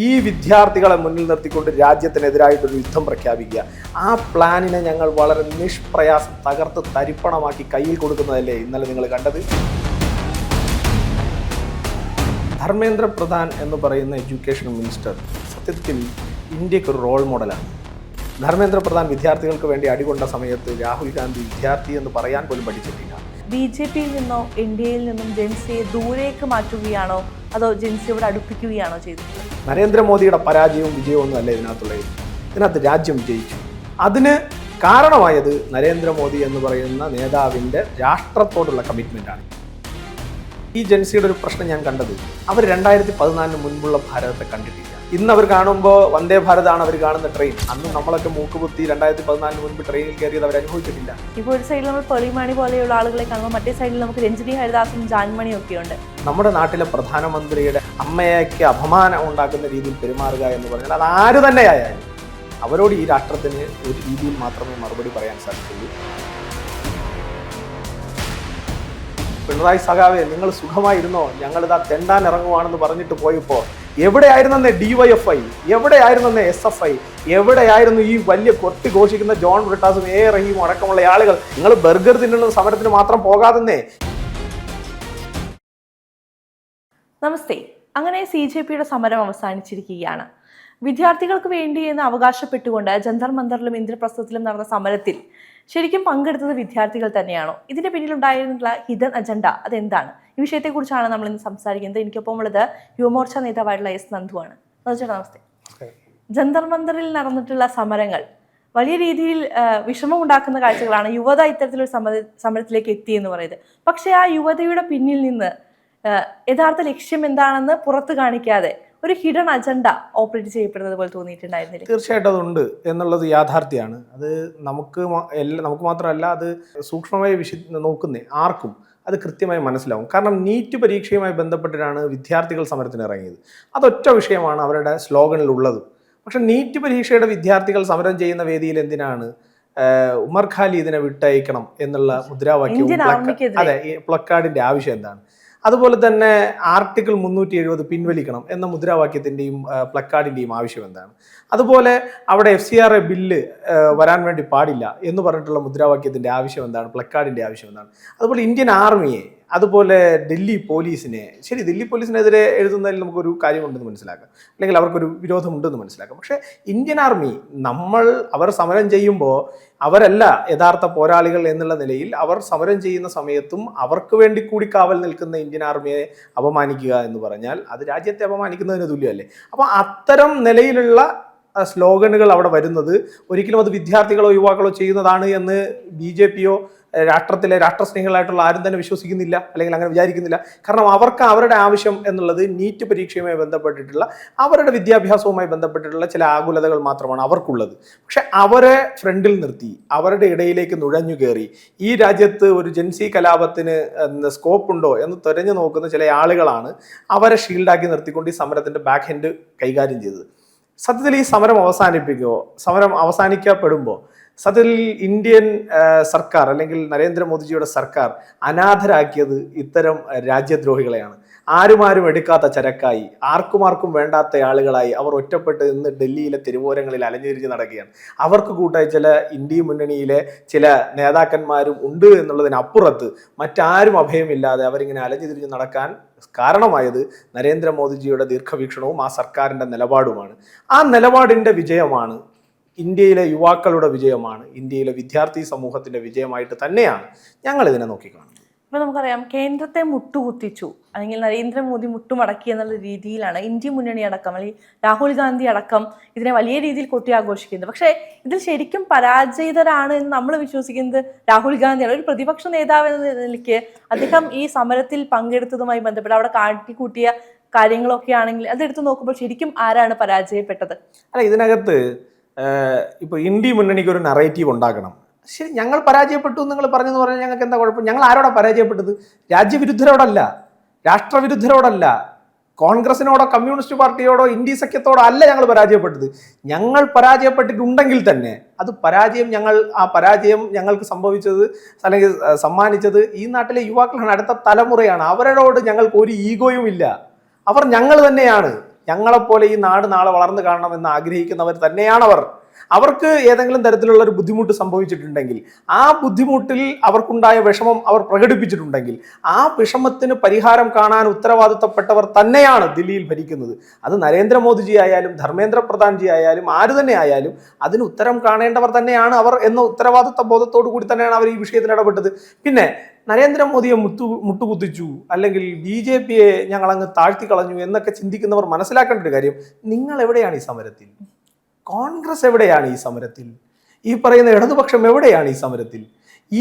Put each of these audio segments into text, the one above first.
ഈ വിദ്യാർത്ഥികളെ മുന്നിൽ നിർത്തിക്കൊണ്ട് രാജ്യത്തിനെതിരായിട്ടൊരു യുദ്ധം പ്രഖ്യാപിക്കുക. ആ പ്ലാനിനെ ഞങ്ങൾ വളരെ നിഷ്പ്രയാസം തകർത്ത് തരിപ്പണമാക്കി കയ്യിൽ കൊടുക്കുന്നതല്ലേ ഇന്നലെ നിങ്ങൾ കണ്ടത്. ധർമ്മേന്ദ്ര പ്രധാൻ എന്ന് പറയുന്ന എഡ്യൂക്കേഷൻ മിനിസ്റ്റർ സത്യത്തിൽ ഇന്ത്യക്കൊരു റോൾ മോഡലാണ്. ധർമ്മേന്ദ്ര പ്രധാൻ വിദ്യാർത്ഥികൾക്ക് വേണ്ടി അടികൊണ്ട സമയത്ത് രാഹുൽ ഗാന്ധി വിദ്യാർത്ഥി എന്ന് പറയാൻ പോലും പഠിച്ചിട്ടില്ല. ബി.ജെ.പിയിൽ നിന്നോ ഇന്ത്യയിൽ നിന്നും ജൻസിയെ ദൂരേക്ക് മാറ്റുകയാണോ അതോ ജൻസിയോട് അടുപ്പിക്കുകയാണോ ചെയ്തത്? നരേന്ദ്രമോദിയുടെ പരാജയവും വിജയവും ഒന്നും അല്ല ഇതിനകത്തുള്ളത്. ഇതിനകത്ത് രാജ്യം വിജയിച്ചു. അതിന് കാരണമായത് നരേന്ദ്രമോദി എന്ന് പറയുന്ന നേതാവിൻ്റെ രാഷ്ട്രത്തോടുള്ള കമ്മിറ്റ്മെൻറ്റാണ്. ഈ ജൻസിയുടെ ഒരു പ്രശ്നം ഞാൻ കണ്ടത്, അവർ 2014 മുൻപുള്ള ഭാരതത്തെ കണ്ടിട്ടില്ല. ഇന്ന് അവർ കാണുമ്പോൾ വന്ദേ ഭാരതാണ് അവർ കാണുന്ന ട്രെയിൻ. അന്ന് നമ്മളൊക്കെ മൂക്കുകുത്തി 2014 മുൻപ് ട്രെയിനിൽ കയറിയത് അവർ അനുഭവിച്ചിട്ടില്ല. ഇപ്പോൾ ഒരു സൈഡിൽ നമ്മൾ പെളിമാണി പോലെയുള്ള ആളുകളെ കാണുമ്പോൾ മറ്റേ സൈഡിൽ നമുക്ക് രഞ്ജിനി ഹരിദാസും ജാൻമണിയും ഒക്കെ ഉണ്ട്. നമ്മുടെ നാട്ടിലെ പ്രധാനമന്ത്രിയുടെ അമ്മയ്ക്ക് അപമാനം ഉണ്ടാക്കുന്ന രീതിയിൽ പെരുമാറുക എന്ന് പറഞ്ഞാൽ അത് ആര് തന്നെയായാലും അവരോട് ഈ രാഷ്ട്രത്തിന് ഒരു രീതിയിൽ മാത്രമേ മറുപടി പറയാൻ സാധിക്കുള്ളൂ. പിണറായി സഖാവേ, നിങ്ങൾ സുഖമായിരുന്നോ? ഞങ്ങളിതാ തെണ്ടാൻ ഇറങ്ങുവാണെന്ന് പറഞ്ഞിട്ട് പോയപ്പോൾ എവിടെയായിരുന്നെ DYFI, എവിടെയായിരുന്നെ SFI, എവിടെയായിരുന്നു ഈ വലിയ കൊട്ടി ഘോഷിക്കുന്ന ജോൺ ബ്രിട്ടാസും റഹീമും അടക്കമുള്ള ആളുകൾ? നിങ്ങൾ ബർഗർ തിന്നുന്ന സമരത്തിന് മാത്രം പോകാതെന്നേ. നമസ്തേ. അങ്ങനെ CJPയുടെ സമരം അവസാനിച്ചിരിക്കുകയാണ്. വിദ്യാർത്ഥികൾക്ക് വേണ്ടി എന്ന് അവകാശപ്പെട്ടുകൊണ്ട് ജന്തർ മന്ദറിലും ഇന്ദ്രപ്രസ്ഥത്തിലും നടന്ന സമരത്തിൽ ശരിക്കും പങ്കെടുത്തത് വിദ്യാർത്ഥികൾ തന്നെയാണോ? ഇതിന്റെ പിന്നിലുണ്ടായിരുന്നുള്ള ഹിഡൻ അജണ്ട അതെന്താണ്? ഈ വിഷയത്തെക്കുറിച്ചാണ് നമ്മൾ ഇന്ന് സംസാരിക്കുന്നത്. എനിക്കൊപ്പം ഉള്ളത് യുവമോർച്ച നേതാവായിട്ടുള്ള S നന്ദുവാണ്. നന്ദുചേട്ടാ നമസ്തേ. ജന്തർ മന്ദറിൽ നടന്നിട്ടുള്ള സമരങ്ങൾ വലിയ രീതിയിൽ വിഷമം ഉണ്ടാക്കുന്ന കാഴ്ചകളാണ്. യുവത ഇത്തരത്തിലൊരു സമരത്തിലേക്ക് എത്തിയെന്ന് പറയുന്നത്. പക്ഷേ ആ യുവതയുടെ പിന്നിൽ നിന്ന് യഥാർത്ഥ ലക്ഷ്യം എന്താണെന്ന് പുറത്ത് കാണിക്കാതെ ഒരു ഹിഡൻ അജണ്ട ഓപ്പറേറ്റ് ചെയ്യപ്പെടുന്നത് പോലെ തോന്നിയിട്ടുണ്ടായിരുന്നില്ല? തീർച്ചയായിട്ടും അതുണ്ട് എന്നുള്ളത് യാഥാർത്ഥ്യമാണ്. അത് നമുക്ക് മാത്രമല്ല, അത് സൂക്ഷ്മമായി നോക്കുന്നേ ആർക്കും അത് കൃത്യമായി മനസ്സിലാവും. കാരണം നീറ്റ് പരീക്ഷയുമായി ബന്ധപ്പെട്ടിട്ടാണ് വിദ്യാർത്ഥികൾ സമരത്തിന് ഇറങ്ങിയത്. അതൊറ്റ വിഷയമാണ് അവരുടെ സ്ലോഗനിലുള്ളത്. പക്ഷെ നീറ്റ് പരീക്ഷയുടെ വിദ്യാർത്ഥികൾ സമരം ചെയ്യുന്ന വേദിയിൽ എന്തിനാണ് ഉമർ ഖാലിദിനെ വിട്ടയക്കണം എന്നുള്ള മുദ്രാവാക്യവും പ്ലക്കാർഡിന്റെ ആവശ്യം എന്താണ്? അതുപോലെ തന്നെ ആർട്ടിക്കിൾ 370 പിൻവലിക്കണം എന്ന മുദ്രാവാക്യത്തിൻ്റെയും പ്ലക്കാർഡിൻ്റെയും ആവശ്യം എന്താണ്? അതുപോലെ അവിടെ FCRA ബില്ല് വരാൻ വേണ്ടി പാടില്ല എന്ന് പറഞ്ഞിട്ടുള്ള മുദ്രാവാക്യത്തിൻ്റെ ആവശ്യം എന്താണ്? പ്ലക്കാർഡിൻ്റെ ആവശ്യം എന്താണ്? അതുപോലെ ഇന്ത്യൻ ആർമിയെ, അതുപോലെ ഡൽഹി പോലീസിനെ, ശരി, ഡൽഹി പോലീസിനെതിരെ എഴുതുന്നതിൽ നമുക്കൊരു കാര്യമുണ്ടെന്ന് മനസ്സിലാക്കാം, അല്ലെങ്കിൽ അവർക്കൊരു വിരോധമുണ്ടെന്ന് മനസ്സിലാക്കാം. പക്ഷേ ഇന്ത്യൻ ആർമി, അവർ സമരം ചെയ്യുമ്പോൾ അവരല്ല യഥാർത്ഥ പോരാളികൾ എന്നുള്ള നിലയിൽ അവർ സമരം ചെയ്യുന്ന സമയത്തും അവർക്ക് വേണ്ടി കൂടി കാവൽ നിൽക്കുന്ന ഇന്ത്യൻ ആർമിയെ അപമാനിക്കുക എന്ന് പറഞ്ഞാൽ അത് രാജ്യത്തെ അപമാനിക്കുന്നതിന് തുല്യമല്ലേ? അപ്പോൾ അത്തരം നിലയിലുള്ള സ്ലോഗനുകൾ അവിടെ വരുന്നത് ഒരിക്കലും അത് വിദ്യാർത്ഥികളോ യുവാക്കളോ ചെയ്യുന്നതാണ് എന്ന് BJPയോ രാഷ്ട്രസ്നേഹികളായിട്ടുള്ള ആരും തന്നെ വിശ്വസിക്കുന്നില്ല, അല്ലെങ്കിൽ അങ്ങനെ വിചാരിക്കുന്നില്ല. കാരണം അവർക്ക് അവരുടെ ആവശ്യം എന്നുള്ളത് നീറ്റ് പരീക്ഷയുമായി ബന്ധപ്പെട്ടിട്ടുള്ള അവരുടെ വിദ്യാഭ്യാസവുമായി ബന്ധപ്പെട്ടിട്ടുള്ള ചില ആകുലതകൾ മാത്രമാണ് അവർക്കുള്ളത്. പക്ഷെ അവരെ ഫ്രണ്ടിൽ നിർത്തി അവരുടെ ഇടയിലേക്ക് നുഴഞ്ഞു കയറി ഈ രാജ്യത്ത് ഒരു ജൻസി കലാപത്തിന് സ്കോപ്പ് ഉണ്ടോ എന്ന് തിരഞ്ഞു നോക്കുന്ന ചില ആളുകളാണ് അവരെ ഷീൽഡാക്കി നിർത്തിക്കൊണ്ട് ഈ സമരത്തിന്റെ ബാക്ക് ഹാൻഡ് കൈകാര്യം ചെയ്തത്. സത്യത്തിൽ ഈ സമരം അവസാനിക്കപ്പെടുമ്പോൾ സത്യത്തിൽ ഇന്ത്യൻ സർക്കാർ, അല്ലെങ്കിൽ നരേന്ദ്രമോദിജിയുടെ സർക്കാർ അനാഥരാക്കിയത് ഇത്തരം രാജ്യദ്രോഹികളെയാണ്. ആരും എടുക്കാത്ത ചരക്കായി, ആർക്കും വേണ്ടാത്ത ആളുകളായി അവർ ഒറ്റപ്പെട്ട് ഇന്ന് ഡൽഹിയിലെ തെരുവോരങ്ങളിൽ അലഞ്ഞിരിഞ്ഞ് നടക്കുകയാണ്. അവർക്ക് കൂട്ടായി ചില ഇന്ത്യ മുന്നണിയിലെ ചില നേതാക്കന്മാരും ഉണ്ട് എന്നുള്ളതിനപ്പുറത്ത് മറ്റാരും അഭയമില്ലാതെ അവരിങ്ങനെ അലഞ്ഞിരിഞ്ഞ് നടക്കാൻ കാരണമായത് നരേന്ദ്രമോദിജിയുടെ ദീർഘവീക്ഷണവും ആ സർക്കാരിൻ്റെ നിലപാടുമാണ്. ആ നിലപാടിൻ്റെ വിജയമാണ്, ഇന്ത്യയിലെ യുവാക്കളുടെ വിജയമാണ്, ഇന്ത്യയിലെ വിദ്യാർത്ഥി സമൂഹത്തിന്റെ വിജയമായിട്ട് തന്നെയാണ് ഞങ്ങൾ ഇതിനെ നോക്കിക്കാണുന്നത്. ഇപ്പൊ നമുക്കറിയാം, കേന്ദ്രത്തെ മുട്ടുകുത്തിച്ചു, അല്ലെങ്കിൽ നരേന്ദ്രമോദി മുട്ടുമടക്കി എന്നുള്ള രീതിയിലാണ് ഇന്ത്യ മുന്നണി അടക്കം, അല്ലെങ്കിൽ രാഹുൽ ഗാന്ധി അടക്കം ഇതിനെ വലിയ രീതിയിൽ കൊട്ടി ആഘോഷിക്കുന്നത്. പക്ഷേ ഇതിൽ ശരിക്കും പരാജയിതരാണ് എന്ന് നമ്മൾ വിശ്വസിക്കുന്നത് രാഹുൽ ഗാന്ധിയാണ്. ഒരു പ്രതിപക്ഷ നേതാവ് എന്ന നിലയ്ക്ക് അദ്ദേഹം ഈ സമരത്തിൽ പങ്കെടുത്തതുമായി ബന്ധപ്പെട്ട് അവിടെ കാട്ടിക്കൂട്ടിയ കാര്യങ്ങളൊക്കെ ആണെങ്കിൽ അതെടുത്ത് നോക്കുമ്പോൾ ശരിക്കും ആരാണ് പരാജയപ്പെട്ടത്? അല്ല, ഇതിനകത്ത് ഇപ്പോൾ ഇന്ത്യ മുന്നണിക്ക് ഒരു നറേറ്റീവ് ഉണ്ടാക്കണം. ശരി, ഞങ്ങൾ പരാജയപ്പെട്ടു നിങ്ങൾ പറഞ്ഞെന്ന് പറഞ്ഞാൽ ഞങ്ങൾക്ക് എന്താ കുഴപ്പം? ഞങ്ങൾ ആരോടാ പരാജയപ്പെട്ടത്? രാജ്യവിരുദ്ധരോടല്ല, രാഷ്ട്രവിരുദ്ധരോടല്ല, കോൺഗ്രസിനോടോ കമ്മ്യൂണിസ്റ്റ് പാർട്ടിയോടോ ഇന്ത്യ സഖ്യത്തോടോ അല്ല ഞങ്ങൾ പരാജയപ്പെട്ടത്. ഞങ്ങൾ പരാജയപ്പെട്ടിട്ടുണ്ടെങ്കിൽ തന്നെ അത് ആ പരാജയം ഞങ്ങൾക്ക് സംഭവിച്ചത് അല്ലെങ്കിൽ സമ്മാനിച്ചത് ഈ നാട്ടിലെ യുവാക്കളാണ്, അടുത്ത തലമുറയാണ്. അവരോട് ഞങ്ങൾക്ക് ഒരു ഈഗോയും ഇല്ല. അവർ ഞങ്ങൾ തന്നെയാണ്. ഞങ്ങളെപ്പോലെ ഈ നാട് നാളെ വളർന്നു കാണണമെന്ന് ആഗ്രഹിക്കുന്നവർ തന്നെയാണവർ. അവർക്ക് ഏതെങ്കിലും തരത്തിലുള്ള ഒരു ബുദ്ധിമുട്ട് സംഭവിച്ചിട്ടുണ്ടെങ്കിൽ, ആ ബുദ്ധിമുട്ടിൽ അവർക്കുണ്ടായ വിഷമം അവർ പ്രകടിപ്പിച്ചിട്ടുണ്ടെങ്കിൽ, ആ വിഷമത്തിന് പരിഹാരം കാണാൻ ഉത്തരവാദിത്തപ്പെട്ടവർ തന്നെയാണ് ദില്ലിയിൽ ഭരിക്കുന്നത്. അത് നരേന്ദ്രമോദിജി ആയാലും ധർമ്മേന്ദ്ര പ്രധാൻജി ആയാലും ആര് തന്നെ ആയാലും അതിന് ഉത്തരം കാണേണ്ടവർ തന്നെയാണ് അവർ എന്ന ഉത്തരവാദിത്ത ബോധത്തോടു കൂടി തന്നെയാണ് അവർ ഈ വിഷയത്തിൽ ഇടപെട്ടത്. പിന്നെ നരേന്ദ്രമോദിയെ മുട്ടുകുത്തിച്ചു, അല്ലെങ്കിൽ BJP-യെ ഞങ്ങൾ അങ്ങ് താഴ്ത്തി കളഞ്ഞു എന്നൊക്കെ ചിന്തിക്കുന്നവർ മനസ്സിലാക്കേണ്ട ഒരു കാര്യം, നിങ്ങൾ എവിടെയാണ് ഈ സമരത്തിൽ? കോൺഗ്രസ് എവിടെയാണ് ഈ സമരത്തിൽ? ഈ പറയുന്ന ഇടതുപക്ഷം എവിടെയാണ് ഈ സമരത്തിൽ?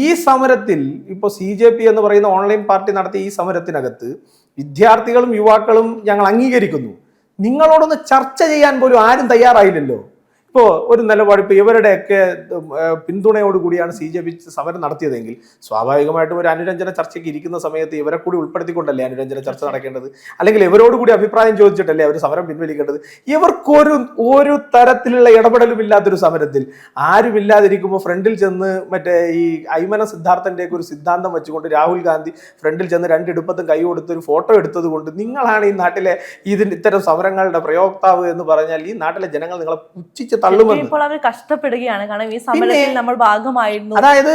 ഈ സമരത്തിൽ ഇപ്പോൾ CJP എന്ന് പറയുന്ന ഓൺലൈൻ പാർട്ടി നടത്തിയ ഈ സമരത്തിനകത്ത് വിദ്യാർത്ഥികളും യുവാക്കളും ഞങ്ങൾ അംഗീകരിക്കുന്നു, നിങ്ങളോടൊന്ന് ചർച്ച ചെയ്യാൻ പോലും ആരും തയ്യാറായില്ലല്ലോ. ഇപ്പോൾ ഒരു നിലപാട്, ഇപ്പോൾ ഇവരുടെയൊക്കെ പിന്തുണയോടുകൂടിയാണ് CJP സമരം നടത്തിയതെങ്കിൽ സ്വാഭാവികമായിട്ടും ഒരു അനുരഞ്ജന ചർച്ചയ്ക്ക് ഇരിക്കുന്ന സമയത്ത് ഇവരെ കൂടി ഉൾപ്പെടുത്തിക്കൊണ്ടല്ലേ അനുരഞ്ജന ചർച്ച നടക്കേണ്ടത്, അല്ലെങ്കിൽ ഇവരോടുകൂടി അഭിപ്രായം ചോദിച്ചിട്ടല്ലേ അവർ സമരം പിൻവലിക്കേണ്ടത്. ഇവർക്കൊരു തരത്തിലുള്ള ഇടപെടലും ഇല്ലാത്തൊരു സമരത്തിൽ ആരുമില്ലാതിരിക്കുമ്പോൾ ഫ്രണ്ടിൽ ചെന്ന് മറ്റേ ഈ ഐമന സിദ്ധാർത്ഥന്റെ ഒരു സിദ്ധാന്തം വെച്ചുകൊണ്ട് രാഹുൽ ഗാന്ധി ഫ്രണ്ടിൽ ചെന്ന് രണ്ടിടുപ്പത്തും കൈ കൊടുത്ത് ഒരു ഫോട്ടോ എടുത്തത് കൊണ്ട് നിങ്ങളാണ് ഈ നാട്ടിലെ ഇത്തരം സമരങ്ങളുടെ പ്രയോക്താവ് എന്ന് പറഞ്ഞാൽ ഈ നാട്ടിലെ ജനങ്ങൾ നിങ്ങളെ പുച്ഛിച്ച് ഇപ്പോൾ അവർ കഷ്ടപ്പെടുകയാണ്. കാരണം ഈ സമരത്തിൽ നമ്മൾ ഭാഗമായിരുന്നു. അതായത്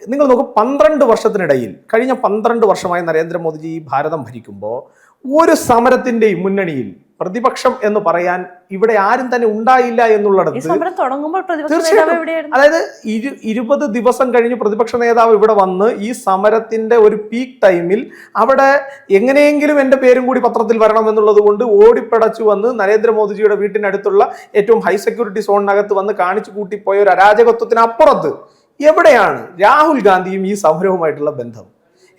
നിങ്ങൾ നോക്കൂ, 12 വർഷത്തിനിടയിൽ, കഴിഞ്ഞ 12 വർഷമായി നരേന്ദ്രമോദിജി ഭാരതം ഭരിക്കുമ്പോൾ ഒരു സമരത്തിന്റെയും മുന്നണിയിൽ പ്രതിപക്ഷം എന്ന് പറയാൻ ഇവിടെ ആരും തന്നെ ഉണ്ടായില്ല എന്നുള്ളിടത്ത് തീർച്ചയായിട്ടും, അതായത് 20 ദിവസം കഴിഞ്ഞ് പ്രതിപക്ഷ നേതാവ് ഇവിടെ വന്ന് ഈ സമരത്തിന്റെ ഒരു പീക്ക് ടൈമിൽ അവിടെ എങ്ങനെയെങ്കിലും എൻ്റെ പേരും കൂടി പത്രത്തിൽ വരണം എന്നുള്ളത് കൊണ്ട് ഓടിപ്പടച്ചു വന്ന് നരേന്ദ്രമോദിജിയുടെ വീട്ടിനടുത്തുള്ള ഏറ്റവും ഹൈ സെക്യൂരിറ്റി സോണിനകത്ത് വന്ന് കാണിച്ചു കൂട്ടിപ്പോയ ഒരു അരാജകത്വത്തിനപ്പുറത്ത് എവിടെയാണ് രാഹുൽ ഗാന്ധിയും ഈ സമരവുമായിട്ടുള്ള ബന്ധം?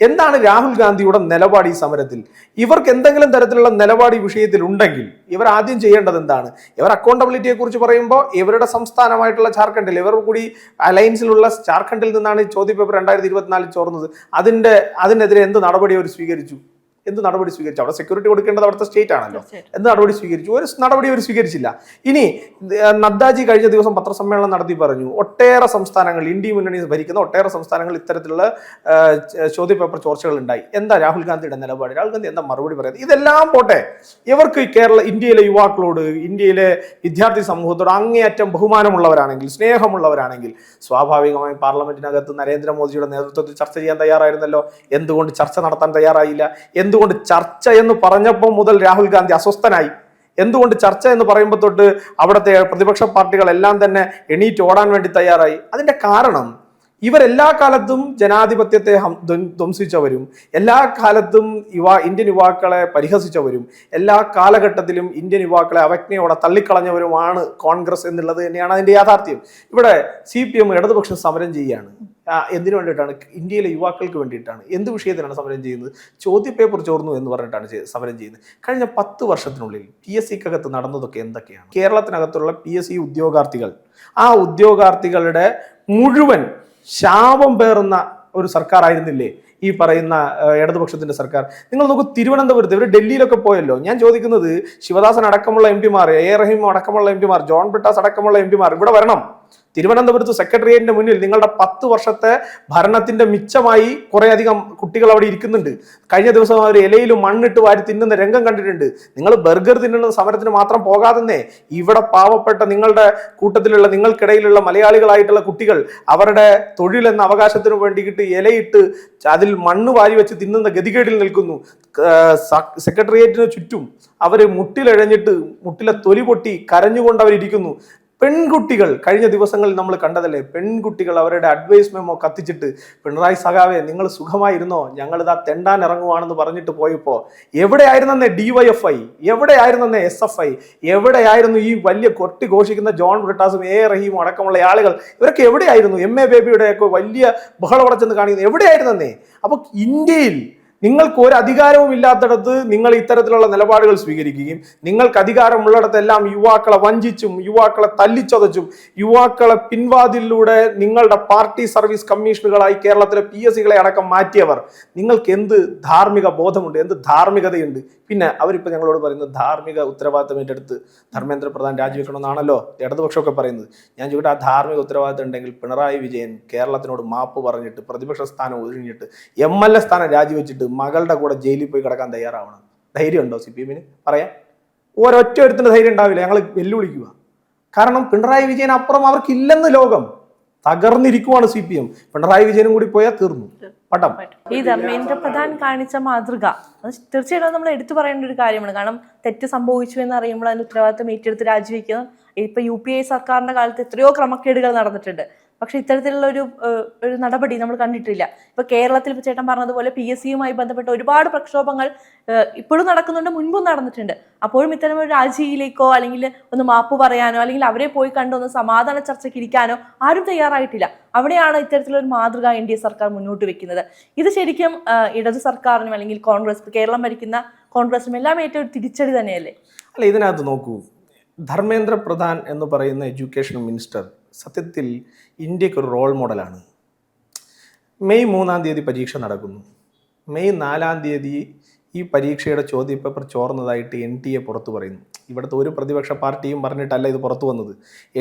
എന്താണ് രാഹുൽ ഗാന്ധിയുടെ നിലപാട് ഈ സമരത്തിൽ? ഇവർക്ക് എന്തെങ്കിലും തരത്തിലുള്ള നിലപാട് ഈ വിഷയത്തിൽ ഉണ്ടെങ്കിൽ ഇവർ ആദ്യം ചെയ്യേണ്ടത് എന്താണ്? ഇവർ അക്കൗണ്ടബിലിറ്റിയെ കുറിച്ച് പറയുമ്പോൾ ഇവരുടെ സംസ്ഥാനമായിട്ടുള്ള ജാർഖണ്ഡിൽ, ഇവർ കൂടി അലയൻസിലുള്ള ജാർഖണ്ഡിൽ നിന്നാണ് ഈ ചോദ്യപേപ്പർ 2024 ചോർന്നത്. അതിനെതിരെ എന്ത് നടപടി അവർ സ്വീകരിച്ചു? അവിടെ സെക്യൂരിറ്റി കൊടുക്കേണ്ടത് അവിടുത്തെ സ്റ്റേറ്റ് ആണല്ലോ. എന്ത് നടപടി സ്വീകരിച്ചു? ഒരു നടപടി അവർ സ്വീകരിച്ചില്ല. ഇനി നദ്ദാജി കഴിഞ്ഞ ദിവസം പത്രസമ്മേളനം നടത്തി പറഞ്ഞു, ഒട്ടേറെ സംസ്ഥാനങ്ങൾ, ഇന്ത്യ മുന്നണി ഭരിക്കുന്ന ഒട്ടേറെ സംസ്ഥാനങ്ങൾ ഇത്തരത്തിലുള്ള ചോദ്യപേപ്പർ ചോർച്ചകൾ ഉണ്ടായി. എന്താ രാഹുൽ ഗാന്ധിയുടെ നിലപാട്? രാഹുൽ ഗാന്ധി എന്താ മറുപടി പറയുന്നത്? ഇതെല്ലാം പോട്ടെ, ഇവർക്ക് ഇന്ത്യയിലെ യുവാക്കളോട്, ഇന്ത്യയിലെ വിദ്യാർത്ഥി സമൂഹത്തോട് അങ്ങേയറ്റം ബഹുമാനമുള്ളവരാണെങ്കിൽ, സ്നേഹമുള്ളവരാണെങ്കിൽ സ്വാഭാവികമായും പാർലമെന്റിനകത്ത് നരേന്ദ്രമോദിയുടെ നേതൃത്വത്തിൽ ചർച്ച ചെയ്യാൻ തയ്യാറായിരുന്നല്ലോ. എന്തുകൊണ്ട് ചർച്ച നടത്താൻ തയ്യാറായില്ല? എന്തുകൊണ്ട് ചർച്ച എന്ന് പറഞ്ഞപ്പോൾ മുതൽ രാഹുൽ ഗാന്ധി അസ്വസ്ഥനായി? എന്തുകൊണ്ട് ചർച്ച എന്ന് പറയുമ്പോൾ തൊട്ട് അവിടുത്തെ പ്രതിപക്ഷ പാർട്ടികളെല്ലാം തന്നെ എണീറ്റ് ഓടാൻ വേണ്ടി തയ്യാറായി? അതിന്റെ കാരണം ഇവരെല്ലാ കാലത്തും ജനാധിപത്യത്തെ ധ്വംസിച്ചവരും, എല്ലാ കാലത്തും ഇന്ത്യൻ യുവാക്കളെ പരിഹസിച്ചവരും, എല്ലാ കാലഘട്ടത്തിലും ഇന്ത്യൻ യുവാക്കളെ അവജ്ഞയോടെ തള്ളിക്കളഞ്ഞവരുമാണ് കോൺഗ്രസ് എന്നുള്ളത് തന്നെയാണ് അതിന്റെ യാഥാർത്ഥ്യം. ഇവിടെ CPM ഇടതുപക്ഷം സമരം ചെയ്യുകയാണ്. എന്തിനു വേണ്ടിയിട്ടാണ്? ഇന്ത്യയിലെ യുവാക്കൾക്ക് വേണ്ടിയിട്ടാണ്. എന്ത് വിഷയത്തിനാണ് സമരം ചെയ്യുന്നത്? ചോദ്യപേപ്പർ ചോർന്നു എന്ന് പറഞ്ഞിട്ടാണ് സമരം ചെയ്യുന്നത്. കഴിഞ്ഞ 10 വർഷത്തിനുള്ളിൽ PSC-ക്കകത്ത് നടന്നതൊക്കെ എന്തൊക്കെയാണ്? കേരളത്തിനകത്തുള്ള PSC ഉദ്യോഗാർത്ഥികൾ, ആ ഉദ്യോഗാർത്ഥികളുടെ മുഴുവൻ ശാപം പേറുന്ന ഒരു സർക്കാർ ആയിരുന്നില്ലേ ഈ പറയുന്ന ഇടതുപക്ഷത്തിന്റെ സർക്കാർ? നിങ്ങൾ നോക്കൂ, തിരുവനന്തപുരത്ത് ഇവർ ഡൽഹിയിലൊക്കെ പോയല്ലോ. ഞാൻ ചോദിക്കുന്നത്, ശിവദാസൻ അടക്കമുള്ള MP-മാർ, റഹീം അടക്കമുള്ള MP-മാർ, ജോൺ ബ്രിട്ടാസ് അടക്കമുള്ള MP-മാർ ഇവിടെ വരണം. തിരുവനന്തപുരത്ത് സെക്രട്ടേറിയറ്റിന്റെ മുന്നിൽ നിങ്ങളുടെ 10 വർഷത്തെ ഭരണത്തിന്റെ മിച്ചമായി കുറെ അധികം കുട്ടികൾ അവിടെ ഇരിക്കുന്നുണ്ട്. കഴിഞ്ഞ ദിവസം അവർ ഇലയിൽ മണ്ണിട്ട് വാരി തിന്നുന്ന രംഗം കണ്ടിട്ടുണ്ട്. നിങ്ങൾ ബർഗർ തിന്നുന്ന സമരത്തിന് മാത്രം പോകാതെ ഇവിടെ പാവപ്പെട്ട നിങ്ങളുടെ കൂട്ടത്തിലുള്ള, നിങ്ങൾക്കിടയിലുള്ള മലയാളികളായിട്ടുള്ള കുട്ടികൾ അവരുടെ തൊഴിലെന്ന അവകാശത്തിന് വേണ്ടിയിട്ട് ഇലയിട്ട് അതിൽ മണ്ണ് വാരി വെച്ച് തിന്നുന്ന ഗതികേടിൽ നിൽക്കുന്നു. സെക്രട്ടേറിയറ്റിന് ചുറ്റും അവർ മുട്ടിലഴഞ്ഞിട്ട് മുട്ടിലെ തൊലി പൊട്ടി കരഞ്ഞുകൊണ്ട് അവരിയ്ക്കുന്നു. പെൺകുട്ടികൾ കഴിഞ്ഞ ദിവസങ്ങളിൽ നമ്മൾ കണ്ടതല്ലേ, പെൺകുട്ടികൾ അവരുടെ അഡ്വൈസ് മെമ്മോ കത്തിച്ചിട്ട്, പിണറായി സഖാവേ നിങ്ങൾ സുഖമായിരുന്നോ, ഞങ്ങളിതാ തെണ്ടാൻ ഇറങ്ങുവാണെന്ന് പറഞ്ഞിട്ട് പോയപ്പോൾ എവിടെയായിരുന്നേ DYFI, എവിടെയായിരുന്നേ SFI, എവിടെയായിരുന്നു ഈ വലിയ കൊട്ടി ഘോഷിക്കുന്ന ജോൺ ബ്രിട്ടാസും റഹീമും അടക്കമുള്ള ആളുകൾ? ഇവരൊക്കെ എവിടെയായിരുന്നു? MA ബേബിയുടെയൊക്കെ വലിയ ബഹളവടച്ചെന്ന് കാണിക്കുന്നത് എവിടെയായിരുന്നേ? അപ്പൊ ഇന്ത്യയിൽ നിങ്ങൾക്ക് ഒരു അധികാരവും ഇല്ലാത്തിടത്ത് നിങ്ങൾ ഇത്തരത്തിലുള്ള നിലപാടുകൾ സ്വീകരിക്കുകയും, നിങ്ങൾക്ക് അധികാരമുള്ളിടത്തെല്ലാം യുവാക്കളെ വഞ്ചിച്ചും യുവാക്കളെ തല്ലിച്ചതച്ചും യുവാക്കളെ പിൻവാതിലൂടെ നിങ്ങളുടെ പാർട്ടി സർവീസ് കമ്മീഷനുകളായി കേരളത്തിലെ PSC-കളെ അടക്കം മാറ്റിയവർ, നിങ്ങൾക്ക് എന്ത് ധാർമ്മിക ബോധമുണ്ട്? എന്ത് ധാർമ്മികതയുണ്ട്? പിന്നെ അവരിപ്പോൾ ഞങ്ങളോട് പറയുന്നത് ധാർമ്മിക ഉത്തരവാദിത്തം ഏറ്റെടുത്ത് ധർമ്മേന്ദ്ര പ്രധാൻ രാജിവെക്കണമെന്നാണല്ലോ ഇടതുപക്ഷമൊക്കെ പറയുന്നത്. ഞാൻ ചോദിക്കട്ടെ, ആ ധാർമ്മിക ഉത്തരവാദിത്തം ഉണ്ടെങ്കിൽ പിണറായി വിജയൻ കേരളത്തിനോട് മാപ്പ് പറഞ്ഞിട്ട് പ്രതിപക്ഷ സ്ഥാനം ഒഴിഞ്ഞിട്ട് MLA സ്ഥാനം രാജിവെച്ചിട്ട് മകളുടെ കൂടെ ജയിലിൽ പോയി കിടക്കാൻ തയ്യാറാവണം. ധൈര്യമുണ്ടോ CPM-ന് പറയാൻ? ഒരൊറ്റ ഒരുത്തിന് ധൈര്യം ഉണ്ടാവില്ല, ഞങ്ങൾ വെല്ലുവിളിക്കുക. കാരണം പിണറായി വിജയൻ അപ്പുറം അവർക്കില്ലെന്ന് ലോകം. തകർന്നിരിക്കുവാണ് CPM. പിണറായി വിജയനും കൂടി പോയാൽ തീർന്നു പട്ടം. ഈ ധർമ്മേന്ദ്ര പ്രധാൻ കാണിച്ച മാതൃക അത് തീർച്ചയായിട്ടും നമ്മൾ എടുത്തു പറയേണ്ട ഒരു കാര്യമാണ്. കാരണം തെറ്റ് സംഭവിച്ചു എന്ന് അറിയുമ്പോൾ അതിന് ഉത്തരവാദിത്തം ഏറ്റെടുത്ത് രാജിവെക്കുക. ഇപ്പൊ UPA സർക്കാരിന്റെ കാലത്ത് എത്രയോ ക്രമക്കേടുകൾ നടന്നിട്ടുണ്ട്. പക്ഷെ ഇത്തരത്തിലുള്ള ഒരു നടപടി നമ്മൾ കണ്ടിട്ടില്ല. ഇപ്പൊ കേരളത്തിൽ ഇപ്പൊ ചേട്ടൻ പറഞ്ഞതുപോലെ PSCയുമായി ബന്ധപ്പെട്ട ഒരുപാട് പ്രക്ഷോഭങ്ങൾ ഇപ്പോഴും നടക്കുന്നുണ്ട്, മുൻപും നടന്നിട്ടുണ്ട്. അപ്പോഴും ഇത്തരം ഒരു രാജിയിലേക്കോ അല്ലെങ്കിൽ ഒന്ന് മാപ്പ് പറയാനോ അല്ലെങ്കിൽ അവരെ പോയി കണ്ടൊന്ന് സമാധാന ചർച്ചയ്ക്ക് ഇരിക്കാനോ ആരും തയ്യാറായിട്ടില്ല. അവിടെയാണ് ഇത്തരത്തിലൊരു മാതൃക NDA സർക്കാർ മുന്നോട്ട് വെക്കുന്നത്. ഇത് ശരിക്കും ഇടതു സർക്കാരിനും അല്ലെങ്കിൽ കോൺഗ്രസ്, കേരളം ഭരിക്കുന്ന കോൺഗ്രസിനും എല്ലാം ഏറ്റവും ഒരു തിരിച്ചടി തന്നെയല്ലേ? അല്ല, ഇതിനകത്ത് നോക്കൂ, ധർമ്മേന്ദ്ര പ്രധാൻ എന്ന് പറയുന്ന എഡ്യൂക്കേഷൻ മിനിസ്റ്റർ സത്യത്തിൽ ഇന്ത്യക്ക് ഒരു റോൾ മോഡലാണ്. മെയ് 3-ാം തീയതി പരീക്ഷ നടക്കുന്നു. മെയ് 4-ാം തീയതി ഈ പരീക്ഷയുടെ ചോദ്യപേപ്പർ ചോർന്നതായിട്ട് NTA പുറത്തു പറയുന്നു. ഇവിടുത്തെ ഒരു പ്രതിപക്ഷ പാർട്ടിയും പറഞ്ഞിട്ടല്ല ഇത് പുറത്തു വന്നത്.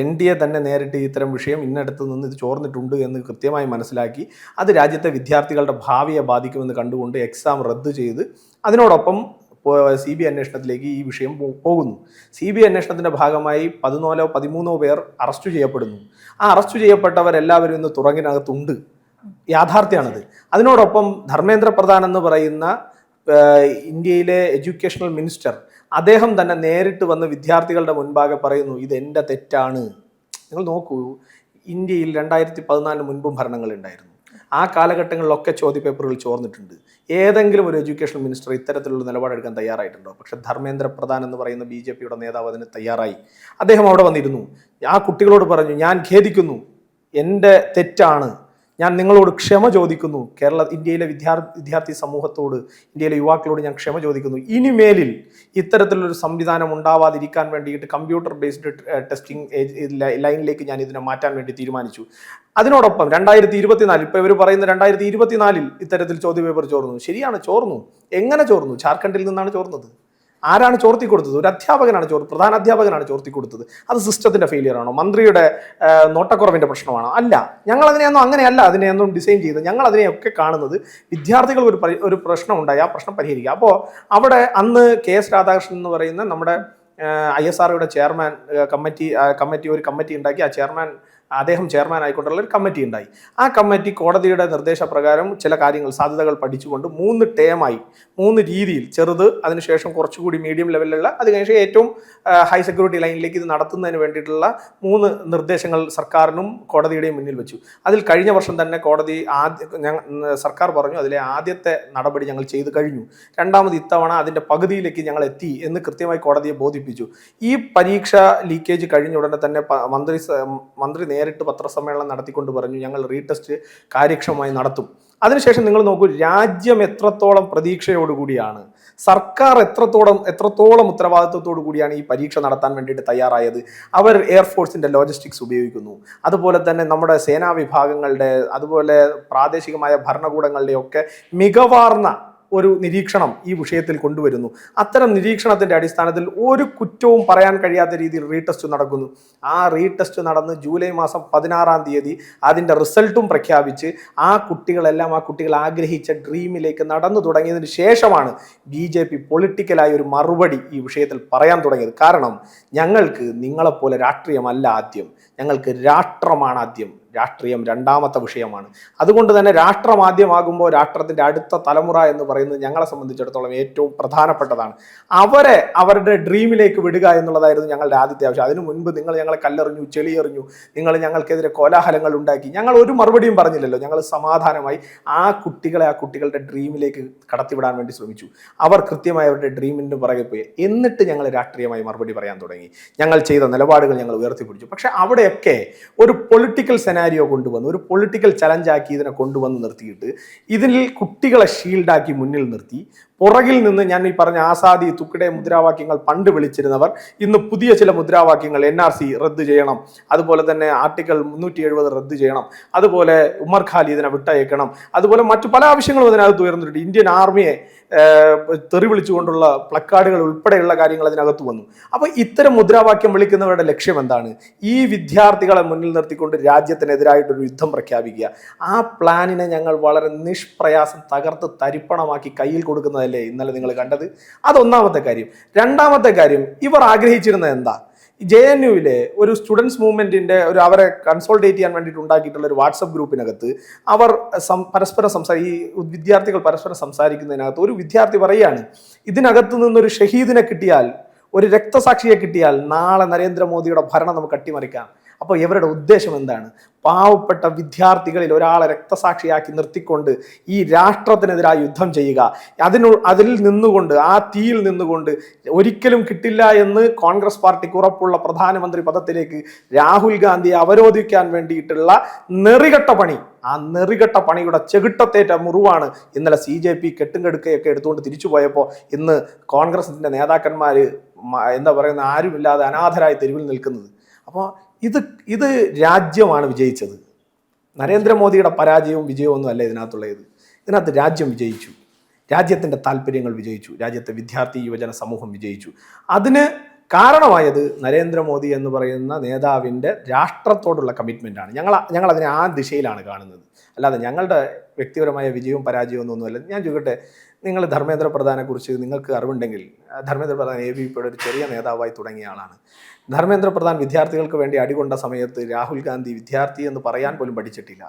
NTA തന്നെ നേരിട്ട് ഇത്തരം വിഷയം ഇന്നടത്ത് നിന്ന് ഇത് ചോർന്നിട്ടുണ്ട് എന്ന് കൃത്യമായി മനസ്സിലാക്കി അത് രാജ്യത്തെ വിദ്യാർത്ഥികളുടെ ഭാവിയെ ബാധിക്കുമെന്ന് കണ്ടുകൊണ്ട് എക്സാം റദ്ദ് ചെയ്ത് അതിനോടൊപ്പം CBI അന്വേഷണത്തിലേക്ക് ഈ വിഷയം പോകുന്നു. CBI അന്വേഷണത്തിൻ്റെ ഭാഗമായി 14-13 പേർ അറസ്റ്റ് ചെയ്യപ്പെടുന്നു. ആ അറസ്റ്റ് ചെയ്യപ്പെട്ടവരെല്ലാവരും ഇന്ന് തുറങ്കിനകത്തുണ്ട്. യാഥാർത്ഥ്യമാണത്. അതിനോടൊപ്പം ധർമ്മേന്ദ്ര പ്രധാൻ എന്ന് പറയുന്ന ഇന്ത്യയിലെ എഡ്യൂക്കേഷണൽ മിനിസ്റ്റർ, അദ്ദേഹം തന്നെ നേരിട്ട് വന്ന് വിദ്യാർത്ഥികളുടെ മുൻപാകെ പറയുന്നു, ഇത് എൻ്റെ തെറ്റാണ്. നിങ്ങൾ നോക്കൂ, ഇന്ത്യയിൽ 2014 മുൻപും ഭരണങ്ങൾ ഉണ്ടായിരുന്നു. ആ കാലഘട്ടങ്ങളിലൊക്കെ ചോദ്യപേപ്പറുകൾ ചോർന്നിട്ടുണ്ട്. ഏതെങ്കിലും ഒരു എഡ്യൂക്കേഷൻ മിനിസ്റ്റർ ഇത്തരത്തിലുള്ള നിലപാടെടുക്കാൻ തയ്യാറായിട്ടുണ്ടോ? പക്ഷേ ധർമ്മേന്ദ്ര പ്രധാൻ എന്ന് പറയുന്ന BJPയുടെ നേതാവ് അതിന് തയ്യാറായി. അദ്ദേഹം അവിടെ വന്നിരുന്നു. ആ കുട്ടികളോട് പറഞ്ഞു, ഞാൻ ഖേദിക്കുന്നു, എൻ്റെ തെറ്റാണ്, ഞാൻ നിങ്ങളോട് ക്ഷമ ചോദിക്കുന്നു. ഇന്ത്യയിലെ വിദ്യാർത്ഥി സമൂഹത്തോട്, ഇന്ത്യയിലെ യുവാക്കളോട് ഞാൻ ക്ഷമ ചോദിക്കുന്നു. ഇനിമേലിൽ ഇത്തരത്തിലൊരു സംവിധാനം ഉണ്ടാവാതിരിക്കാൻ വേണ്ടിയിട്ട് കമ്പ്യൂട്ടർ ബേസ്ഡ് ടെസ്റ്റിംഗ് ലൈനിലേക്ക് ഞാൻ ഇതിനെ മാറ്റാൻ വേണ്ടി തീരുമാനിച്ചു. അതിനോടൊപ്പം 2024, ഇപ്പോൾ ഇവർ പറയുന്ന 2024 ഇത്തരത്തിൽ ചോദ്യപേപ്പർ ചോർന്നു. ശരിയാണ്, ചോർന്നു. എങ്ങനെ ചോർന്നു? ജാർഖണ്ഡിൽ നിന്നാണ് ചോർന്നത്. ആരാണ് ചോർത്തി കൊടുത്തത്? ഒരു അധ്യാപകനാണ് പ്രധാന അധ്യാപകനാണ് ചോർത്തി കൊടുത്തത്. അത് സിസ്റ്റത്തിന്റെ ഫെയിലിയർ ആണോ? മന്ത്രിയുടെ നോട്ടക്കുറവിന്റെ പ്രശ്നമാണോ? അല്ല. ഞങ്ങൾ അതിനെയൊന്നും അങ്ങനെയല്ല അതിനെയൊന്നും ഡിസൈൻ ചെയ്ത്. ഞങ്ങൾ അതിനെയൊക്കെ കാണുന്നത് വിദ്യാർത്ഥികൾ ഒരു പ്രശ്നം ഉണ്ടായി, ആ പ്രശ്നം പരിഹരിക്കുക. അപ്പോൾ അവിടെ അന്ന് KS രാധാകൃഷ്ണൻ എന്ന് പറയുന്ന നമ്മുടെ ISROയുടെ ചെയർമാൻ ഒരു കമ്മിറ്റി ഉണ്ടാക്കി. ആ അദ്ദേഹം ചെയർമാൻ ആയിക്കൊണ്ടുള്ള ഒരു കമ്മിറ്റി ഉണ്ടായി. ആ കമ്മിറ്റി കോടതിയുടെ നിർദ്ദേശപ്രകാരം ചില കാര്യങ്ങൾ, സാധ്യതകൾ പഠിച്ചുകൊണ്ട് 3 ടേമായി 3 രീതിയിൽ, ചെറുത്, അതിനുശേഷം കുറച്ചുകൂടി മീഡിയം ലെവലിലുള്ള, അത് കഴിഞ്ഞ് ഏറ്റവും ഹൈ സെക്യൂരിറ്റി ലൈനിലേക്ക് ഇത് നടത്തുന്നതിന് വേണ്ടിയിട്ടുള്ള 3 നിർദ്ദേശങ്ങൾ സർക്കാരിനും കോടതിയുടെയും മുന്നിൽ വെച്ചു. അതിൽ കഴിഞ്ഞ വർഷം തന്നെ കോടതി സർക്കാർ പറഞ്ഞു, അതിലെ ആദ്യത്തെ നടപടി ഞങ്ങൾ ചെയ്തു കഴിഞ്ഞു, രണ്ടാമത് ഇത്തവണ അതിൻ്റെ പകുതിയിലേക്ക് ഞങ്ങൾ എത്തി എന്ന് കൃത്യമായി കോടതിയെ ബോധിപ്പിച്ചു. ഈ പരീക്ഷ ലീക്കേജ് കഴിഞ്ഞ ഉടനെ തന്നെ മന്ത്രി നേരിട്ട് പത്രസമ്മേളനം നടത്തിക്കൊണ്ട് പറഞ്ഞു, ഞങ്ങൾ റീടെസ്റ്റ് കാര്യക്ഷമമായി നടത്തും. അതിനുശേഷം നിങ്ങൾ നോക്കൂ, രാജ്യം എത്രത്തോളം പ്രതീക്ഷയോടുകൂടിയാണ്, സർക്കാർ എത്രത്തോളം ഉത്തരവാദിത്വത്തോടു കൂടിയാണ് ഈ പരീക്ഷ നടത്താൻ വേണ്ടിയിട്ട് തയ്യാറായത്. അവർ എയർഫോഴ്സിൻ്റെ ലോജിസ്റ്റിക്സ് ഉപയോഗിക്കുന്നു, അതുപോലെ തന്നെ നമ്മുടെ സേനാ വിഭാഗങ്ങളുടെ, അതുപോലെ പ്രാദേശികമായ ഭരണകൂടങ്ങളുടെയൊക്കെ മികവാർന്ന ഒരു നിരീക്ഷണം ഈ വിഷയത്തിൽ കൊണ്ടുവരുന്നു. അത്തരം നിരീക്ഷണത്തിൻ്റെ അടിസ്ഥാനത്തിൽ ഒരു കുറ്റവും പറയാൻ കഴിയാത്ത രീതിയിൽ റീടെസ്റ്റ് നടക്കുന്നു. ആ റീടെസ്റ്റ് നടന്ന് ജൂലൈ മാസം 16-ാം തീയതി അതിൻ്റെ റിസൾട്ടും പ്രഖ്യാപിച്ച് ആ കുട്ടികൾ ആഗ്രഹിച്ച ഡ്രീമിലേക്ക് നടന്നു തുടങ്ങിയതിന് ശേഷമാണ് BJP പൊളിറ്റിക്കലായ ഒരു മറുപടി ഈ വിഷയത്തിൽ പറയാൻ തുടങ്ങിയത്. കാരണം ഞങ്ങൾക്ക് നിങ്ങളെപ്പോലെ രാഷ്ട്രീയമല്ല ആദ്യം, ഞങ്ങൾക്ക് രാഷ്ട്രമാണ് ആദ്യം, രാഷ്ട്രീയം രണ്ടാമത്തെ വിഷയമാണ്. അതുകൊണ്ട് തന്നെ രാഷ്ട്രം ആദ്യമാകുമ്പോൾ രാഷ്ട്രത്തിൻ്റെ അടുത്ത തലമുറ എന്ന് പറയുന്നത് ഞങ്ങളെ സംബന്ധിച്ചിടത്തോളം ഏറ്റവും പ്രധാനപ്പെട്ടതാണ്. അവരെ അവരുടെ ഡ്രീമിലേക്ക് വിടുക എന്നുള്ളതായിരുന്നു ഞങ്ങളുടെ ആദ്യത്തെ ആവശ്യം. അതിനു മുൻപ് നിങ്ങൾ ഞങ്ങളെ കല്ലെറിഞ്ഞു, ചെളിയെറിഞ്ഞു, നിങ്ങൾ ഞങ്ങൾക്കെതിരെ കോലാഹലങ്ങൾ ഉണ്ടാക്കി, ഞങ്ങൾ ഒരു മറുപടിയും പറഞ്ഞില്ലല്ലോ. ഞങ്ങൾ സമാധാനമായി ആ കുട്ടികളുടെ ഡ്രീമിലേക്ക് കടത്തിവിടാൻ വേണ്ടി ശ്രമിച്ചു. അവർ കൃത്യമായി അവരുടെ ഡ്രീമിന് പുറകെ പോയി. എന്നിട്ട് ഞങ്ങൾ രാഷ്ട്രീയമായി മറുപടി പറയാൻ തുടങ്ങി. ഞങ്ങൾ ചെയ്ത നിലപാടുകൾ ഞങ്ങൾ ഉയർത്തിപ്പിടിച്ചു. പക്ഷെ അവിടെയൊക്കെ ഒരു പൊളിറ്റിക്കൽ കൊണ്ടുവന്ന്, ഒരു പൊളിറ്റിക്കൽ ചലഞ്ചാക്കി ഇതിനെ കൊണ്ടുവന്ന് നിർത്തിയിട്ട് ഇതിൽ കുട്ടികളെ ഷീൽഡാക്കി മുന്നിൽ നിർത്തി, പുറകിൽ നിന്ന് ഞാൻ ഈ പറഞ്ഞ ആസാദി, തുക്കിടെ മുദ്രാവാക്യങ്ങൾ പണ്ട് വിളിച്ചിരുന്നവർ ഇന്ന് പുതിയ ചില മുദ്രാവാക്യങ്ങൾ, NRC റദ്ദ് ചെയ്യണം, അതുപോലെ തന്നെ ആർട്ടിക്കിൾ 370 റദ്ദ് ചെയ്യണം, അതുപോലെ ഉമർ ഖാലിദിനെ വിട്ടയക്കണം, അതുപോലെ മറ്റു പല ആവശ്യങ്ങളും അതിനകത്ത് ഉയർന്നിട്ടുണ്ട്. ഇന്ത്യൻ ആർമിയെ തെറി വിളിച്ചുകൊണ്ടുള്ള പ്ലക്കാർഡുകൾ ഉൾപ്പെടെയുള്ള കാര്യങ്ങൾ അതിനകത്ത് വന്നു. അപ്പോൾ ഇത്തരം മുദ്രാവാക്യം വിളിക്കുന്നവരുടെ ലക്ഷ്യം എന്താണ്? ഈ വിദ്യാർത്ഥികളെ മുന്നിൽ നിർത്തിക്കൊണ്ട് രാജ്യത്തിനെതിരായിട്ടൊരു യുദ്ധം പ്രഖ്യാപിക്കുക. ആ പ്ലാനിനെ ഞങ്ങൾ വളരെ നിഷ്പ്രയാസം തകർത്ത് തരിപ്പണമാക്കി കയ്യിൽ കൊടുക്കുന്നതായിരുന്നു. എന്നതല്ലേ ഇന്നലെ നിങ്ങൾ കണ്ടത്? അതൊന്നാമത്തെ കാര്യം. രണ്ടാമത്തെ കാര്യം, ഇവർ ആഗ്രഹിച്ചിരുന്നത് എന്താ? JNUവിലെ ഒരു സ്റ്റുഡൻസ് മൂവ്മെന്റിന്റെ അവരെ കൺസോൾട്ടേറ്റ് ചെയ്യാൻ വേണ്ടിയിട്ട് ഉണ്ടാക്കിയിട്ടുള്ള ഒരു വാട്സപ്പ് ഗ്രൂപ്പിനകത്ത് അവർ പരസ്പരം ഈ വിദ്യാർത്ഥികൾ പരസ്പരം സംസാരിക്കുന്നതിനകത്ത് ഒരു വിദ്യാർത്ഥി പറയുകയാണ്, ഇതിനകത്ത് നിന്നൊരു ഷഹീദിനെ കിട്ടിയാൽ, ഒരു രക്തസാക്ഷിയെ കിട്ടിയാൽ നാളെ നരേന്ദ്രമോദിയുടെ ഭരണം നമുക്ക് അട്ടിമറിക്കാം. അപ്പോൾ ഇവരുടെ ഉദ്ദേശം എന്താണ്? പാവപ്പെട്ട വിദ്യാർത്ഥികളിൽ ഒരാളെ രക്തസാക്ഷിയാക്കി നിർത്തിക്കൊണ്ട് ഈ രാഷ്ട്രത്തിനെതിരായി യുദ്ധം ചെയ്യുക. അതിൽ നിന്നുകൊണ്ട്, ആ തീയിൽ നിന്നുകൊണ്ട് ഒരിക്കലും കിട്ടില്ല എന്ന് കോൺഗ്രസ് പാർട്ടിക്ക് ഉറപ്പുള്ള പ്രധാനമന്ത്രി പദത്തിലേക്ക് രാഹുൽ ഗാന്ധിയെ അവരോധിക്കാൻ വേണ്ടിയിട്ടുള്ള നെറികെട്ട പണി, ആ നെറികെട്ട പണിയുടെ ചെകിട്ടത്തേറ്റ മുറിവാണ് ഇന്നലെ CJP കെട്ടുകെടുക്കയൊക്കെ എടുത്തുകൊണ്ട് തിരിച്ചു പോയപ്പോൾ ഇന്ന് കോൺഗ്രസിന്റെ നേതാക്കന്മാർ എന്താ പറയുന്ന ആരുമില്ലാതെ അനാഥരായി തെരുവിൽ നിൽക്കുന്നത്. അപ്പോൾ ഇത് രാജ്യമാണ് വിജയിച്ചത്. നരേന്ദ്രമോദിയുടെ പരാജയവും വിജയവും ഒന്നും അല്ല ഇതിനകത്തുള്ളത്. ഇതിനകത്ത് രാജ്യം വിജയിച്ചു, രാജ്യത്തിൻ്റെ താല്പര്യങ്ങൾ വിജയിച്ചു, രാജ്യത്തെ വിദ്യാർത്ഥി യുവജന സമൂഹം വിജയിച്ചു. അതിന് കാരണമായത് നരേന്ദ്രമോദി എന്ന് പറയുന്ന നേതാവിൻ്റെ രാഷ്ട്രത്തോടുള്ള കമ്മിറ്റ്മെൻ്റാണ്. ഞങ്ങൾ അതിനെ ആ ദിശയിലാണ് കാണുന്നത്. അല്ലാതെ ഞങ്ങളുടെ വ്യക്തിപരമായ വിജയവും പരാജയവും ഒന്നുമല്ല. ഞാൻ ചോദിക്കട്ടെ, നിങ്ങൾ ധർമ്മേന്ദ്ര പ്രധാനെക്കുറിച്ച് നിങ്ങൾക്ക് അറിവുണ്ടെങ്കിൽ, ധർമ്മേന്ദ്ര പ്രധാൻ ABPയുടെ ഒരു ചെറിയ നേതാവായി തുടങ്ങിയ ആളാണ്. ധർമ്മേന്ദ്ര പ്രധാൻ വിദ്യാർത്ഥികൾക്ക് വേണ്ടി അടികൊണ്ട സമയത്ത് രാഹുൽ ഗാന്ധി വിദ്യാർത്ഥി എന്ന് പറയാൻ പോലും പഠിച്ചിട്ടില്ല.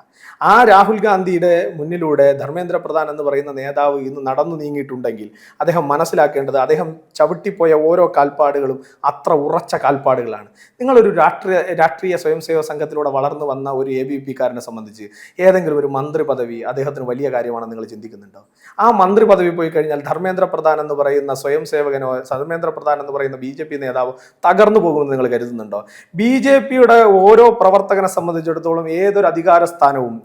ആ രാഹുൽ ഗാന്ധിയുടെ മുന്നിലൂടെ ധർമ്മേന്ദ്ര പ്രധാൻ എന്ന് പറയുന്ന നേതാവ് ഇന്ന് നടന്നു നീങ്ങിയിട്ടുണ്ടെങ്കിൽ അദ്ദേഹം മനസ്സിലാക്കേണ്ടത്, അദ്ദേഹം ചവിട്ടിപ്പോയ ഓരോ കാൽപ്പാടുകളും അത്ര ഉറച്ച കാൽപ്പാടുകളാണ്. നിങ്ങളൊരു രാഷ്ട്രീയ സ്വയംസേവക സംഘത്തിലൂടെ വളർന്നു വന്ന ഒരു ABPക്കാരനെ സംബന്ധിച്ച് ഏതെങ്കിലും ഒരു മന്ത്രി പദവി അദ്ദേഹത്തിന് വലിയ കാര്യമാണെന്ന് നിങ്ങൾ ചിന്തിക്കുന്നുണ്ടോ? ആ മന്ത്രി പദവി പോയി കഴിഞ്ഞാൽ ധർമ്മേന്ദ്ര പ്രധാൻ എന്ന് പറയുന്ന സ്വയം സേവകനോ ധർമ്മേന്ദ്ര പ്രധാൻ എന്ന് പറയുന്ന BJP നേതാവോ തകർന്നു പോകുമെന്ന് നിങ്ങൾ കരുതുന്നുണ്ടോ? BJPയുടെ ഓരോ പ്രവർത്തകനെ സംബന്ധിച്ചിടത്തോളം ഏതൊരു അധികാര സ്ഥാനവും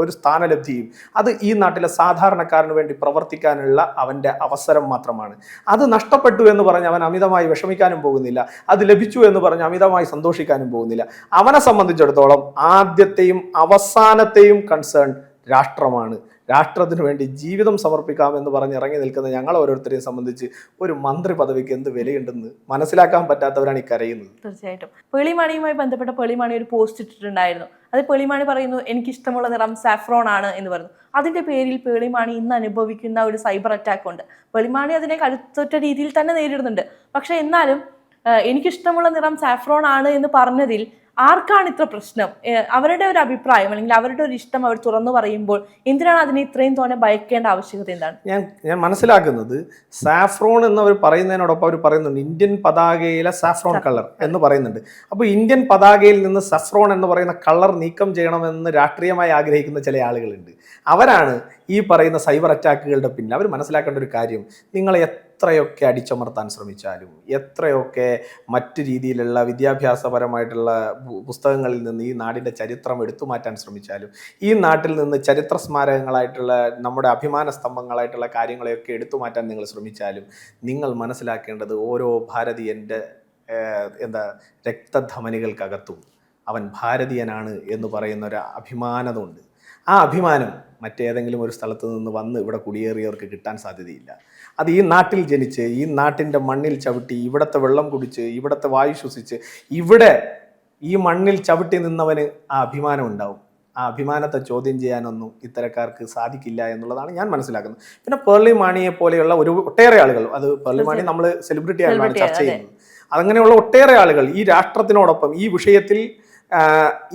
ഒരു സ്ഥാനലബ്ധിയും അത് ഈ നാട്ടിലെ സാധാരണക്കാരന് വേണ്ടി പ്രവർത്തിക്കാനുള്ള അവൻ്റെ അവസരം മാത്രമാണ്. അത് നഷ്ടപ്പെട്ടു എന്ന് പറഞ്ഞ് അവൻ അമിതമായി വിഷമിക്കാനും പോകുന്നില്ല, അത് ലഭിച്ചു എന്ന് പറഞ്ഞ് അമിതമായി സന്തോഷിക്കാനും പോകുന്നില്ല. അവനെ സംബന്ധിച്ചിടത്തോളം ആദ്യത്തെയും അവസാനത്തെയും കൺസേൺ രാഷ്ട്രമാണ്. രാഷ്ട്രത്തിന് വേണ്ടി ജീവിതം സമർപ്പിക്കാമെന്ന് പറഞ്ഞ് ഇറങ്ങി നിൽക്കുന്ന ഞങ്ങൾ ഓരോരുത്തരെയും സംബന്ധിച്ച് ഒരു മന്ത്രി പദവിക്ക് എന്ത് വിലയുണ്ടെന്ന് മനസ്സിലാക്കാൻ പറ്റാത്തവരാണ് ഈ കരയുന്നത്. തീർച്ചയായിട്ടും. പേളിമാണിയുമായി ബന്ധപ്പെട്ട പേളിമാണി ഒരു പോസ്റ്റ് ഇട്ടിട്ടുണ്ടായിരുന്നു. അത് പേളിമാണി പറയുന്നു, എനിക്കിഷ്ടമുള്ള നിറം സാഫ്രോൺ ആണ് എന്ന് പറഞ്ഞു. അതിന്റെ പേരിൽ പേളിമാണി ഇന്ന് അനുഭവിക്കുന്ന ഒരു സൈബർ അറ്റാക്ക് ഉണ്ട്. പേളിമാണി അതിനെ കരുത്തുറ്റ രീതിയിൽ തന്നെ നേരിടുന്നുണ്ട്. പക്ഷെ എന്നാലും എനിക്കിഷ്ടമുള്ള നിറം സാഫ്രോൺ ആണ് എന്ന് പറഞ്ഞതിൽ ആർക്കാണ് ഇത്ര പ്രശ്നം? അവരുടെ ഒരു അഭിപ്രായം അല്ലെങ്കിൽ അവരുടെ ഒരു ഇഷ്ടം അവർ തുറന്നു പറയുമ്പോൾ എന്തിനാണ് അതിനെ ഇത്രയും തോന്നെ ഭയക്കേണ്ട ആവശ്യകത? എന്താണ് ഞാൻ മനസ്സിലാക്കുന്നത്, സാഫ്രോൺ എന്നവർ പറയുന്നതിനോടൊപ്പം അവർ പറയുന്നുണ്ട് ഇന്ത്യൻ പതാകയിലെ സാഫ്രോൺ കളർ എന്ന് പറയുന്നുണ്ട്. അപ്പോൾ ഇന്ത്യൻ പതാകയിൽ നിന്ന് സാഫ്രോൺ എന്ന് പറയുന്ന കളർ നീക്കം ചെയ്യണമെന്ന് രാഷ്ട്രീയമായി ആഗ്രഹിക്കുന്ന ചില ആളുകളുണ്ട്. അവരാണ് ഈ പറയുന്ന സൈബർ അറ്റാക്കുകളുടെ പിന്നിൽ. അവർ മനസ്സിലാക്കേണ്ട ഒരു കാര്യം, നിങ്ങൾ എത്രയൊക്കെ അടിച്ചമർത്താൻ ശ്രമിച്ചാലും, എത്രയൊക്കെ മറ്റു രീതിയിലുള്ള വിദ്യാഭ്യാസപരമായിട്ടുള്ള പുസ്തകങ്ങളിൽ നിന്ന് ഈ നാടിൻ്റെ ചരിത്രം എടുത്തു മാറ്റാൻ ശ്രമിച്ചാലും, ഈ നാട്ടിൽ നിന്ന് ചരിത്ര സ്മാരകങ്ങളായിട്ടുള്ള നമ്മുടെ അഭിമാന സ്തംഭങ്ങളായിട്ടുള്ള കാര്യങ്ങളെയൊക്കെ എടുത്തു മാറ്റാൻ നിങ്ങൾ ശ്രമിച്ചാലും, നിങ്ങൾ മനസ്സിലാക്കേണ്ടത് ഓരോ ഭാരതീയൻ്റെ രക്തധമനികൾക്കകത്തും അവൻ ഭാരതീയനാണ് എന്ന് പറയുന്ന ഒരു അഭിമാനമുണ്ട്. ആ അഭിമാനം മറ്റേതെങ്കിലും ഒരു സ്ഥലത്ത് നിന്ന് വന്ന് ഇവിടെ കുടിയേറിയവർക്ക് കിട്ടാൻ സാധ്യതയില്ല. അത് ഈ നാട്ടിൽ ജനിച്ച്, ഈ നാട്ടിൻ്റെ മണ്ണിൽ ചവിട്ടി, ഇവിടുത്തെ വെള്ളം കുടിച്ച്, ഇവിടുത്തെ വായു ശ്വസിച്ച്, ഇവിടെ ഈ മണ്ണിൽ ചവിട്ടി നിന്നവന് ആ അഭിമാനം ഉണ്ടാവും. ആ അഭിമാനത്തെ ചോദ്യം ചെയ്യാനൊന്നും ഇത്തരക്കാർക്ക് സാധിക്കില്ല എന്നുള്ളതാണ് ഞാൻ മനസ്സിലാക്കുന്നത്. പിന്നെ പേർളി മാണിയെ പോലെയുള്ള ഒട്ടേറെ ആളുകൾ, അത് പേർളി മാണി നമ്മൾ സെലിബ്രിറ്റി ആയിട്ടാണ് ചർച്ച ചെയ്യുന്നത്, അങ്ങനെയുള്ള ഒട്ടേറെ ആളുകൾ ഈ രാഷ്ട്രത്തിനോടൊപ്പം ഈ വിഷയത്തിൽ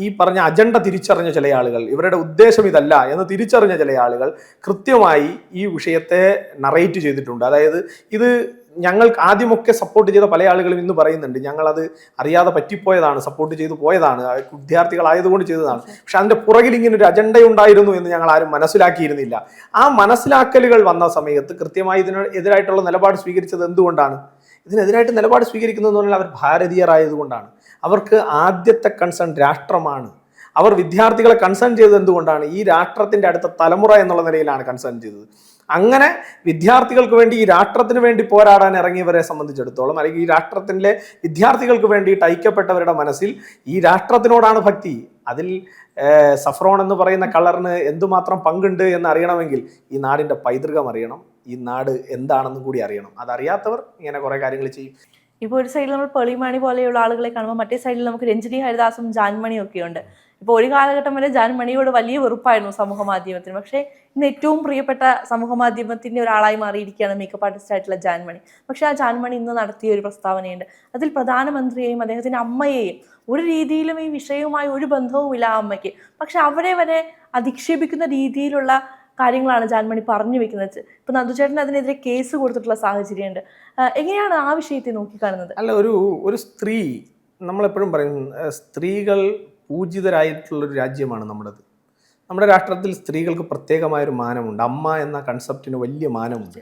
ഈ പറഞ്ഞ അജണ്ട തിരിച്ചറിഞ്ഞ ചില ആളുകൾ, ഇവരുടെ ഉദ്ദേശം ഇതല്ല എന്ന് തിരിച്ചറിഞ്ഞ ചില ആളുകൾ കൃത്യമായി ഈ വിഷയത്തെ നറേറ്റ് ചെയ്തിട്ടുണ്ട്. അതായത് ഇത് ഞങ്ങൾ ആദ്യമൊക്കെ സപ്പോർട്ട് ചെയ്ത പല ആളുകളും ഇന്ന് പറയുന്നുണ്ട്, ഞങ്ങളത് അറിയാതെ പറ്റിപ്പോയതാണ്, സപ്പോർട്ട് ചെയ്തു പോയതാണ്, വിദ്യാർത്ഥികളായതുകൊണ്ട് ചെയ്തതാണ്. പക്ഷെ അതിൻ്റെ പുറകിൽ ഇങ്ങനെ ഒരു അജണ്ടയുണ്ടായിരുന്നു എന്ന് ഞങ്ങൾ ആരും മനസ്സിലാക്കിയിരുന്നില്ല. ആ മനസ്സിലാക്കലുകൾ വന്ന സമയത്ത് കൃത്യമായി ഇതിനെതിരായിട്ടുള്ള നിലപാട് സ്വീകരിച്ചത് എന്തുകൊണ്ടാണ്? ഇതിനെതിരായിട്ട് നിലപാട് സ്വീകരിക്കുന്നതെന്ന് പറഞ്ഞാൽ അവർ ഭാരതീയരായതുകൊണ്ടാണ്. അവർക്ക് ആദ്യത്തെ കൺസേൺ രാഷ്ട്രമാണ്. അവർ വിദ്യാർത്ഥികളെ കൺസേൺ ചെയ്തത് എന്തുകൊണ്ടാണ്? ഈ രാഷ്ട്രത്തിൻ്റെ അടുത്ത തലമുറ എന്നുള്ള നിലയിലാണ് കൺസേൺ ചെയ്തത്. അങ്ങനെ വിദ്യാർത്ഥികൾക്ക് വേണ്ടി, ഈ രാഷ്ട്രത്തിന് വേണ്ടി പോരാടാൻ ഇറങ്ങിയവരെ സംബന്ധിച്ചിടത്തോളം, അല്ലെങ്കിൽ ഈ രാഷ്ട്രത്തിലെ വിദ്യാർത്ഥികൾക്ക് വേണ്ടിയിട്ട് ഐക്യപ്പെട്ടവരുടെ മനസ്സിൽ ഈ രാഷ്ട്രത്തിനോടാണ് ഭക്തി. അതിൽ സഫ്രോൺ എന്ന് പറയുന്ന കളറിന് എന്തുമാത്രം പങ്കുണ്ട് എന്ന് അറിയണമെങ്കിൽ ഈ നാടിൻ്റെ പൈതൃകം അറിയണം, ഈ നാട് എന്താണെന്നും കൂടി അറിയണം. അതറിയാത്തവർ ഇങ്ങനെ കുറേ കാര്യങ്ങൾ ചെയ്യും. ഇപ്പോൾ ഒരു സൈഡിൽ നമ്മൾ പേളിമാണി പോലെയുള്ള ആളുകളെ കാണുമ്പോൾ മറ്റേ സൈഡിൽ നമുക്ക് രഞ്ജിനി ഹരിദാസും ജാൻമണിയും ഒക്കെ ഉണ്ട്. ഇപ്പോൾ ഒരു കാലഘട്ടം വരെ ജാൻമണിയോട് വലിയ വെറുപ്പായിരുന്നു സമൂഹ മാധ്യമത്തിന്. പക്ഷേ ഇന്ന് ഏറ്റവും പ്രിയപ്പെട്ട സമൂഹ മാധ്യമത്തിന്റെ ഒരാളായി മാറിയിരിക്കുകയാണ് മേക്കപ്പ് ആർട്ടിസ്റ്റ് ആയിട്ടുള്ള ജാൻമണി. പക്ഷേ ആ ജാൻമണി ഇന്ന് നടത്തിയ ഒരു പ്രസ്താവനയുണ്ട്. അതിൽ പ്രധാനമന്ത്രിയെയും അദ്ദേഹത്തിന്റെ അമ്മയെയും ഒരു രീതിയിലും ഈ വിഷയവുമായി ഒരു ബന്ധവുമില്ല ആ അമ്മയ്ക്ക്. പക്ഷെ അവരെ വരെ അധിക്ഷേപിക്കുന്ന രീതിയിലുള്ള കാര്യങ്ങളാണ് ജാൻമണി പറഞ്ഞു വെക്കുന്നത്. ഇപ്പൊ നന്ദുചേട്ടൻ അതിനെതിരെ കേസ് കൊടുത്തിട്ടുള്ള സാഹചര്യമുണ്ട്. എങ്ങനെയാണ് ആ വിഷയത്തെ നോക്കിക്കാണുന്നത്? അല്ല, ഒരു സ്ത്രീ, നമ്മളെപ്പോഴും പറയും സ്ത്രീകൾ പൂജിതരായിട്ടുള്ളൊരു രാജ്യമാണ് നമ്മുടേത്. നമ്മുടെ രാഷ്ട്രത്തിൽ സ്ത്രീകൾക്ക് പ്രത്യേകമായൊരു മാനമുണ്ട്. അമ്മ എന്ന കൺസെപ്റ്റിന് വലിയ മാനമുണ്ട്.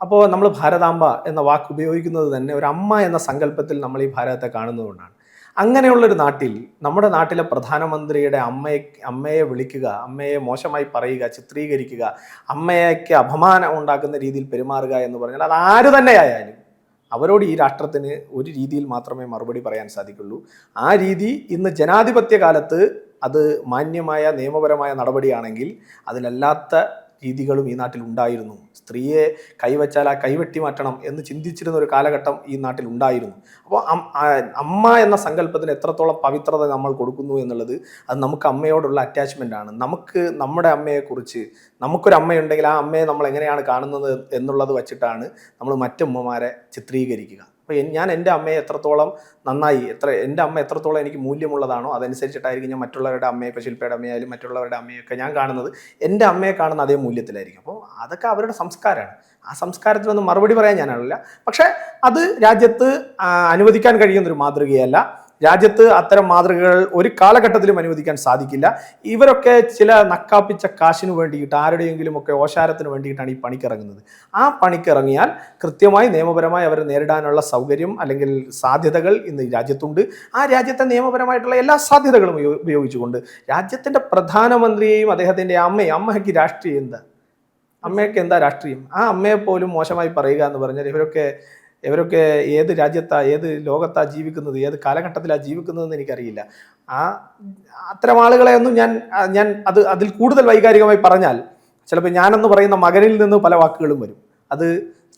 അപ്പോൾ നമ്മൾ ഭാരതാംബ എന്ന വാക്ക് ഉപയോഗിക്കുന്നത് തന്നെ ഒരു അമ്മ എന്ന സങ്കല്പത്തിൽ നമ്മൾ ഈ ഭാരതത്തെ കാണുന്നതുകൊണ്ടാണ്. അങ്ങനെയുള്ളൊരു നാട്ടിൽ, നമ്മുടെ നാട്ടിലെ പ്രധാനമന്ത്രിയുടെ അമ്മയെ വിളിക്കുക, അമ്മയെ മോശമായി പറയുക, ചിത്രീകരിക്കുക, അമ്മയ്ക്ക് അപമാനം ഉണ്ടാക്കുന്ന രീതിയിൽ പെരുമാറുക എന്ന് പറഞ്ഞാൽ അത് ആര് തന്നെയായാലും അവരോട് ഈ രാഷ്ട്രത്തിന് ഒരു രീതിയിൽ മാത്രമേ മറുപടി പറയാൻ സാധിക്കുള്ളൂ. ആ രീതി ഇന്ന് ജനാധിപത്യ കാലത്ത് അത് മാന്യമായ നിയമപരമായ നടപടിയാണെങ്കിൽ അതിലല്ലാത്ത രീതികളും ഈ നാട്ടിൽ ഉണ്ടായിരുന്നു. സ്ത്രീയെ കൈവച്ചാൽ ആ കൈവെട്ടി മാറ്റണം എന്ന് ചിന്തിച്ചിരുന്ന ഒരു കാലഘട്ടം ഈ നാട്ടിൽ ഉണ്ടായിരുന്നു. അപ്പോൾ അമ്മ എന്ന സങ്കല്പത്തിന് എത്രത്തോളം പവിത്രത നമ്മൾ കൊടുക്കുന്നു എന്നുള്ളത് അത് നമുക്ക് അമ്മയോടുള്ള അറ്റാച്ച്മെൻ്റ് ആണ്. നമുക്ക് നമ്മുടെ അമ്മയെക്കുറിച്ച്, നമുക്കൊരു അമ്മയുണ്ടെങ്കിൽ ആ അമ്മയെ നമ്മൾ എങ്ങനെയാണ് കാണുന്നത് എന്നുള്ളത് വച്ചിട്ടാണ് നമ്മൾ മറ്റുമ്മമാരെ ചിത്രീകരിക്കുക. അപ്പോൾ ഞാൻ എൻ്റെ അമ്മയെ എത്രത്തോളം നന്നായി, എൻ്റെ അമ്മ എത്രത്തോളം എനിക്ക് മൂല്യമുള്ളതാണോ അതനുസരിച്ചിട്ടായിരിക്കും ഞാൻ മറ്റുള്ളവരുടെ അമ്മയെ, ഇപ്പോൾ ശില്പയുടെ അമ്മയായാലും മറ്റുള്ളവരുടെ അമ്മയൊക്കെ ഞാൻ കാണുന്നത് എൻ്റെ അമ്മയെ കാണുന്ന അതേ മൂല്യത്തിലായിരിക്കും. അപ്പോൾ അതൊക്കെ അവരുടെ സംസ്കാരമാണ്. ആ സംസ്കാരത്തിനൊന്നും മറുപടി പറയാൻ ഞാനാണില്ല. പക്ഷേ അത് രാജ്യത്ത് അനുവദിക്കാൻ കഴിയുന്നൊരു മാതൃകയല്ല. രാജ്യത്ത് അത്തരം മാതൃകകൾ ഒരു കാലഘട്ടത്തിലും അനുവദിക്കാൻ സാധിക്കില്ല. ഇവരൊക്കെ ചില നക്കാപ്പിച്ച കാശിന് വേണ്ടിയിട്ട്, ആരുടെയെങ്കിലും ഒക്കെ ഓശാരത്തിന് വേണ്ടിയിട്ടാണ് ഈ പണിക്കിറങ്ങുന്നത്. ആ പണിക്കിറങ്ങിയാൽ കൃത്യമായി നിയമപരമായി അവർ നേരിടാനുള്ള സൗകര്യം അല്ലെങ്കിൽ സാധ്യതകൾ ഇന്ന് രാജ്യത്തുണ്ട്. ആ രാജ്യത്തെ നിയമപരമായിട്ടുള്ള എല്ലാ സാധ്യതകളും ഉപയോഗിച്ചുകൊണ്ട് രാജ്യത്തിൻ്റെ പ്രധാനമന്ത്രിയെയും അദ്ദേഹത്തിൻ്റെ അമ്മയ്ക്ക് രാഷ്ട്രീയം എന്താ? അമ്മയ്ക്ക് എന്താ രാഷ്ട്രീയം? ആ അമ്മയെ പോലും മോശമായി പറയുക എന്ന് പറഞ്ഞാൽ ഇവരൊക്കെ ഏത് രാജ്യത്താ, ഏത് ലോകത്താ ജീവിക്കുന്നത്, ഏത് കാലഘട്ടത്തിലാണ് ജീവിക്കുന്നതെന്ന് എനിക്കറിയില്ല. അത്തരം ആളുകളെ ഒന്നും ഞാൻ അതിൽ കൂടുതൽ വൈകാരികമായി പറഞ്ഞാൽ ചിലപ്പോൾ ഞാനെന്ന് പറയുന്ന മകനിൽ നിന്ന് പല വാക്കുകളും വരും. അത്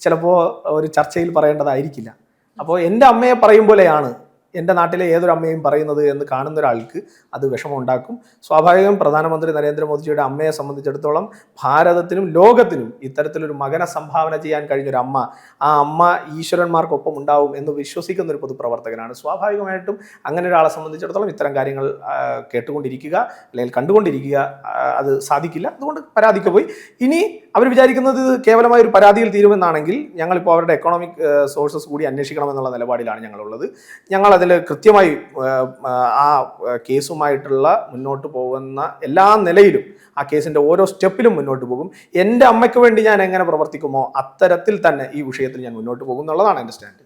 ചിലപ്പോൾ ഒരു ചർച്ചയിൽ പറയേണ്ടതായിരിക്കില്ല. അപ്പോൾ എൻ്റെ അമ്മയെ പറയും പോലെയാണ് എൻ്റെ നാട്ടിലെ ഏതൊരു അമ്മയും പറയുന്നത് എന്ന് കാണുന്ന ഒരാൾക്ക് അത് വിഷമമുണ്ടാക്കും. സ്വാഭാവികം പ്രധാനമന്ത്രി നരേന്ദ്രമോദിജിയുടെ അമ്മയെ സംബന്ധിച്ചിടത്തോളം ഭാരതത്തിനും ലോകത്തിനും ഇത്തരത്തിലൊരു മകനെ സംഭാവന ചെയ്യാൻ കഴിഞ്ഞൊരു അമ്മ, ആ അമ്മ ഈശ്വരന്മാർക്കൊപ്പം ഉണ്ടാവും എന്ന് വിശ്വസിക്കുന്ന ഒരു പൊതുപ്രവർത്തകനാണ്. സ്വാഭാവികമായിട്ടും അങ്ങനെ ഒരാളെ സംബന്ധിച്ചിടത്തോളം ഇത്തരം കാര്യങ്ങൾ കേട്ടുകൊണ്ടിരിക്കുക അല്ലെങ്കിൽ കണ്ടുകൊണ്ടിരിക്കുക അത് സാധിക്കില്ല. അതുകൊണ്ട് പരാതിക്ക് പോയി. ഇനി അവർ വിചാരിക്കുന്നത് കേവലമായ ഒരു പരാതിയിൽ തീരുമെന്നാണെങ്കിൽ ഞങ്ങളിപ്പോൾ അവരുടെ എക്കണോമിക് സോഴ്സസ് കൂടി അന്വേഷിക്കണമെന്നുള്ള നിലപാടിലാണ് ഞങ്ങളുള്ളത്. ഞങ്ങളതിൽ കൃത്യമായി ആ കേസുമായിട്ടുള്ള മുന്നോട്ട് പോകുന്ന എല്ലാ നിലയിലും ആ കേസിൻ്റെ ഓരോ സ്റ്റെപ്പിലും മുന്നോട്ട് പോകും. എൻ്റെ അമ്മയ്ക്ക് വേണ്ടി ഞാൻ എങ്ങനെ പ്രവർത്തിക്കുമോ അത്തരത്തിൽ തന്നെ ഈ വിഷയത്തിൽ ഞാൻ മുന്നോട്ട് പോകും എന്നുള്ളതാണ് എൻ്റെ സ്റ്റാൻഡ്.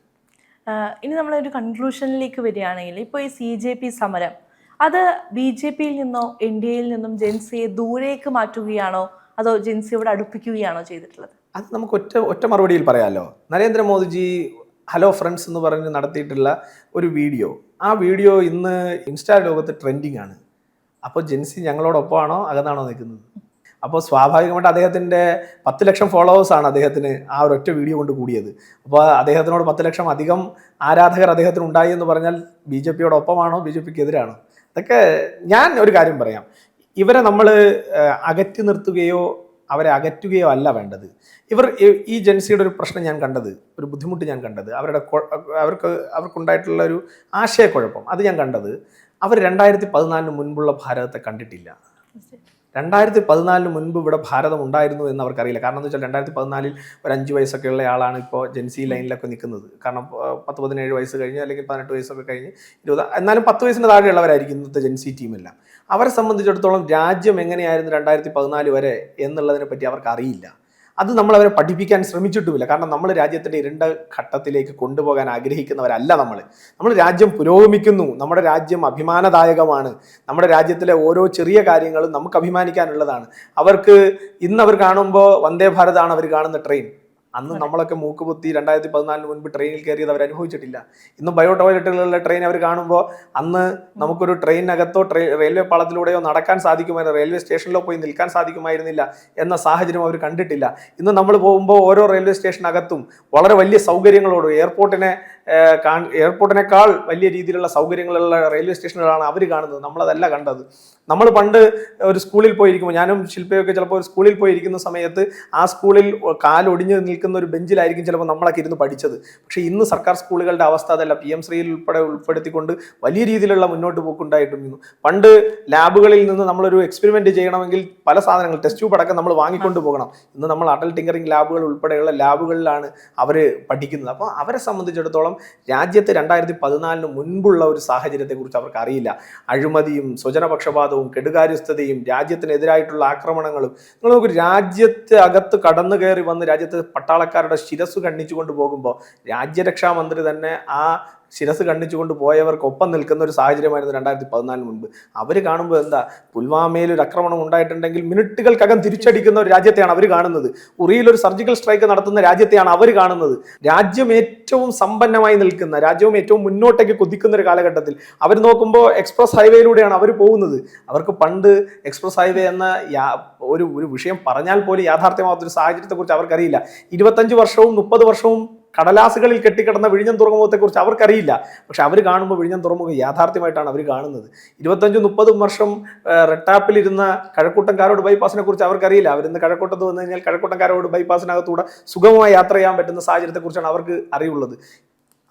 ഇനി നമ്മളൊരു കൺക്ലൂഷനിലേക്ക് വരികയാണെങ്കിൽ, ഇപ്പോൾ ഈ CJP സമരം അത് BJPയിൽ നിന്നോ NDAയിൽ നിന്നും ജെൻസിയെ ദൂരേക്ക് മാറ്റുകയാണോ അതോ ജെൻസിയോട് അടുപ്പിക്കുകയാണോ ചെയ്തിട്ടുള്ളത്? അത് നമുക്ക് ഒറ്റ മറുപടിയിൽ പറയാമല്ലോ. നരേന്ദ്രമോദിജി ഹലോ ഫ്രണ്ട്സ് എന്ന് പറഞ്ഞ് നടത്തിയിട്ടുള്ള ഒരു വീഡിയോ, ആ വീഡിയോ ഇന്ന് ഇൻസ്റ്റാ ലോകത്ത് ട്രെൻഡിങ് ആണ്. അപ്പോൾ ജെൻസി ഞങ്ങളോടൊപ്പമാണോ അകന്നാണോ നിൽക്കുന്നത്? അപ്പോൾ സ്വാഭാവികമായിട്ട് അദ്ദേഹത്തിൻ്റെ 10 ലക്ഷം ഫോളോവേഴ്സാണ് അദ്ദേഹത്തിന് ആ ഒരൊറ്റ വീഡിയോ കൊണ്ട് കൂടിയത്. അപ്പോൾ അദ്ദേഹത്തിനോട് 10 ലക്ഷം അധികം ആരാധകർ അദ്ദേഹത്തിന് ഉണ്ടായി എന്ന് പറഞ്ഞാൽ BJPയോടൊപ്പമാണോ BJPക്ക് എതിരാണോ? അതൊക്കെ ഞാൻ ഒരു കാര്യം പറയാം, ഇവരെ നമ്മൾ അകറ്റി നിർത്തുകയോ അവരെ അകറ്റുകയോ അല്ല വേണ്ടത്. ഈ ജെൻസിയുടെ ഒരു പ്രശ്നം ഞാൻ കണ്ടത്, ഒരു ബുദ്ധിമുട്ട് ഞാൻ കണ്ടത്, അവർക്കുണ്ടായിട്ടുള്ള ഒരു ആശയക്കുഴപ്പം അത് ഞാൻ കണ്ടത്, അവർ 2014 മുൻപുള്ള ഭാരതത്തെ കണ്ടിട്ടില്ല. 2014 മുൻപ് ഇവിടെ ഭാരതം ഉണ്ടായിരുന്നു എന്ന് അവർക്കറിയില്ല. കാരണം എന്ന് വെച്ചാൽ 2014 ഒരു 5 വയസ്സൊക്കെ ഉള്ള ആളാണ് ഇപ്പോൾ ജെൻസി ലൈനിലൊക്കെ നിൽക്കുന്നത്. കാരണം 10-17 വയസ്സ് കഴിഞ്ഞ് അല്ലെങ്കിൽ 18 വയസ്സൊക്കെ കഴിഞ്ഞ് 20, എന്നാലും 10 വയസ്സിന് താഴെയുള്ളവരായിരിക്കും ഇന്നത്തെ ജെൻസി ടീമെല്ലാം. അവരെ സംബന്ധിച്ചിടത്തോളം രാജ്യം എങ്ങനെയായിരുന്നു 2014 വരെ എന്നുള്ളതിനെ പറ്റി അവർക്ക് അറിയില്ല. അത് നമ്മളവരെ പഠിപ്പിക്കാൻ ശ്രമിച്ചിട്ടുമില്ല. കാരണം നമ്മൾ രാജ്യത്തിൻ്റെ ഇരുണ്ട ഘട്ടത്തിലേക്ക് കൊണ്ടുപോകാൻ ആഗ്രഹിക്കുന്നവരല്ല. നമ്മൾ രാജ്യം പുരോഗമിക്കുന്നു, നമ്മുടെ രാജ്യം അഭിമാനദായകമാണ്, നമ്മുടെ രാജ്യത്തിലെ ഓരോ ചെറിയ കാര്യങ്ങളും നമുക്ക് അഭിമാനിക്കാനുള്ളതാണ്. ഇന്നവർ കാണുമ്പോൾ വന്ദേ ഭാരതാണ് അവർ കാണുന്ന ട്രെയിൻ. അന്ന് നമ്മളൊക്കെ മൂക്കുപൊത്തി 2014 മുൻപ് ട്രെയിനിൽ കയറിയത് അവർ അനുഭവിച്ചിട്ടില്ല. ഇന്ന് ബയോ ടോയ്ലറ്റുകളുള്ള ട്രെയിൻ അവർ കാണുമ്പോൾ അന്ന് നമുക്കൊരു ട്രെയിനകത്തോ റെയിൽവേ പാളത്തിലൂടെയോ നടക്കാൻ സാധിക്കുമായിരുന്നു, റെയിൽവേ സ്റ്റേഷനിലോ പോയി നിൽക്കാൻ സാധിക്കുമായിരുന്നില്ല എന്ന സാഹചര്യം അവർ കണ്ടിട്ടില്ല. ഇന്ന് നമ്മൾ പോകുമ്പോൾ ഓരോ റെയിൽവേ സ്റ്റേഷനകത്തും വളരെ വലിയ സൗകര്യങ്ങളോട്, എയർപോർട്ടിനെ എയർപോർട്ടിനേക്കാൾ വലിയ രീതിയിലുള്ള സൗകര്യങ്ങളുള്ള റെയിൽവേ സ്റ്റേഷനുകളാണ് അവർ കാണുന്നത്. നമ്മളതല്ല കണ്ടത്. നമ്മൾ പണ്ട് ഒരു സ്കൂളിൽ പോയിരിക്കുമ്പോൾ, ഞാനും ശില്പയൊക്കെ ചിലപ്പോൾ ഒരു സ്കൂളിൽ പോയിരിക്കുന്ന സമയത്ത് ആ സ്കൂളിൽ കാലൊടിഞ്ഞ് നിൽക്കുന്ന ഒരു ബെഞ്ചിലായിരിക്കും ചിലപ്പോൾ നമ്മളൊക്കെ ഇരുന്ന് പഠിച്ചത്. പക്ഷേ ഇന്ന് സർക്കാർ സ്കൂളുകളുടെ അവസ്ഥ അതല്ല. PM ശ്രീയിൽ ഉൾപ്പെടുത്തിക്കൊണ്ട് വലിയ രീതിയിലുള്ള മുന്നോട്ട് പോക്കുണ്ടായിട്ടുണ്ട്. പണ്ട് ലാബുകളിൽ നിന്ന് നമ്മളൊരു എക്സ്പെരിമെന്റ് ചെയ്യണമെങ്കിൽ പല സാധനങ്ങൾ, ടെസ്റ്റ് ട്യൂബ് അടക്കം നമ്മൾ വാങ്ങിക്കൊണ്ട് പോകണം. ഇന്ന് നമ്മൾ അടൽ ടിങ്കറിംഗ് ലാബുകൾ ഉൾപ്പെടെയുള്ള ലാബുകളിലാണ് അവർ പഠിക്കുന്നത്. അപ്പോൾ അവരെ സംബന്ധിച്ചിടത്തോളം രാജ്യത്ത് 2014 മുൻപുള്ള ഒരു സാഹചര്യത്തെക്കുറിച്ച് അവർക്ക് അറിയില്ല. അഴിമതിയും സ്വജനപക്ഷപാതവും കെടുകാര്യസ്ഥതയും രാജ്യത്തിനെതിരായിട്ടുള്ള ആക്രമണങ്ങളും. നിങ്ങൾ നോക്കൂ, രാജ്യത്ത് അകത്ത് കടന്നു കയറി വന്ന് രാജ്യത്ത് പട്ടാളക്കാരുടെ ശിരസ് ഖണ്ഡിച്ചുകൊണ്ട് പോകുമ്പോൾ രാജ്യരക്ഷാ മന്ത്രി തന്നെ ആ ശിരസ് കണ്ണിച്ചുകൊണ്ട് പോയവർക്കൊപ്പം നിൽക്കുന്ന ഒരു സാഹചര്യമായിരുന്നു 2014 മുൻപ്. അവർ കാണുമ്പോൾ എന്താ, പുൽവാമയിൽ ഒരു ആക്രമണം ഉണ്ടായിട്ടുണ്ടെങ്കിൽ മിനിറ്റുകൾക്കകം തിരിച്ചടിക്കുന്ന ഒരു രാജ്യത്തെയാണ് അവർ കാണുന്നത്. ഉറിയിൽ ഒരു സർജിക്കൽ സ്ട്രൈക്ക് നടത്തുന്ന രാജ്യത്തെയാണ് അവർ കാണുന്നത്. രാജ്യം ഏറ്റവും സമ്പന്നമായി നിൽക്കുന്ന, രാജ്യവും ഏറ്റവും മുന്നോട്ടേക്ക് കുതിക്കുന്ന ഒരു കാലഘട്ടത്തിൽ അവർ നോക്കുമ്പോൾ എക്സ്പ്രസ് ഹൈവേയിലൂടെയാണ് അവർ പോകുന്നത്. അവർക്ക് പണ്ട് എക്സ്പ്രസ് ഹൈവേ എന്ന ഒരു വിഷയം പറഞ്ഞാൽ പോലും യാഥാർത്ഥ്യമാകാത്തൊരു സാഹചര്യത്തെക്കുറിച്ച് അവർക്കറിയില്ല. 25 വർഷവും 30 വർഷവും കടലാസുകളിൽ കെട്ടിക്കിടന്ന വിഴിഞ്ഞം തുറമുഖത്തെക്കുറിച്ച് അവർക്കറിയില്ല. പക്ഷെ അവർ കാണുമ്പോൾ വിഴിഞ്ഞം തുറമുഖം യാഥാർത്ഥ്യമായിട്ടാണ് അവർ കാണുന്നത്. 25-30 വർഷം റെട്ടാപ്പിലിരുന്ന കഴക്കൂട്ടംകാരോട് ബൈപ്പാസിനെ കുറിച്ച് അവർക്കറിയില്ല. അവരിന്ന് കഴക്കൂട്ടത്ത് വന്നു കഴിഞ്ഞാൽ കഴക്കൂട്ടംകാരോട് ബൈപ്പാസിനകത്തൂടെ സുഗമമായി യാത്ര ചെയ്യാൻ പറ്റുന്ന സാഹചര്യത്തെക്കുറിച്ചാണ് അവർക്ക് അറിവുള്ളത്.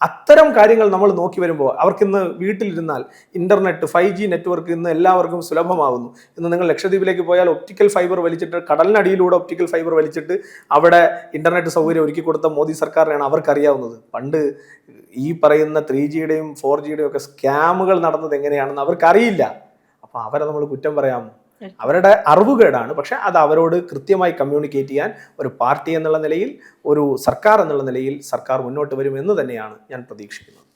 അത്തരം കാര്യങ്ങൾ നമ്മൾ നോക്കി വരുമ്പോൾ അവർക്കിന്ന് വീട്ടിലിരുന്നാൽ ഇന്റർനെറ്റ് 5G നെറ്റ്വർക്ക് ഇന്ന് എല്ലാവർക്കും സുലഭമാകുന്നു. ഇന്ന് നിങ്ങൾ ലക്ഷദ്വീപിലേക്ക് പോയാൽ ഒപ്റ്റിക്കൽ ഫൈബർ വലിച്ചിട്ട്, കടലിനടിയിലൂടെ ഒപ്റ്റിക്കൽ ഫൈബർ വലിച്ചിട്ട് അവിടെ ഇന്റർനെറ്റ് സൗകര്യം ഒരുക്കി കൊടുത്ത മോദി സർക്കാരിനെയാണ് അവർക്കറിയാവുന്നത്. പണ്ട് ഈ പറയുന്ന 3Gയുടെയും 4Gയുടെയും ഒക്കെ സ്കാമുകൾ നടന്നത് എങ്ങനെയാണെന്ന് അവർക്കറിയില്ല. അപ്പം അവരെ നമ്മൾ കുറ്റം പറയാമോ? അവരുടെ അറിവുകേടാണ്. പക്ഷെ അത് അവരോട് കൃത്യമായി കമ്മ്യൂണിക്കേറ്റ് ചെയ്യാൻ ഒരു പാർട്ടി എന്നുള്ള നിലയിൽ, ഒരു സർക്കാർ എന്നുള്ള നിലയിൽ സർക്കാർ മുന്നോട്ട് വരുമെന്ന് തന്നെയാണ് ഞാൻ പ്രതീക്ഷിക്കുന്നത്.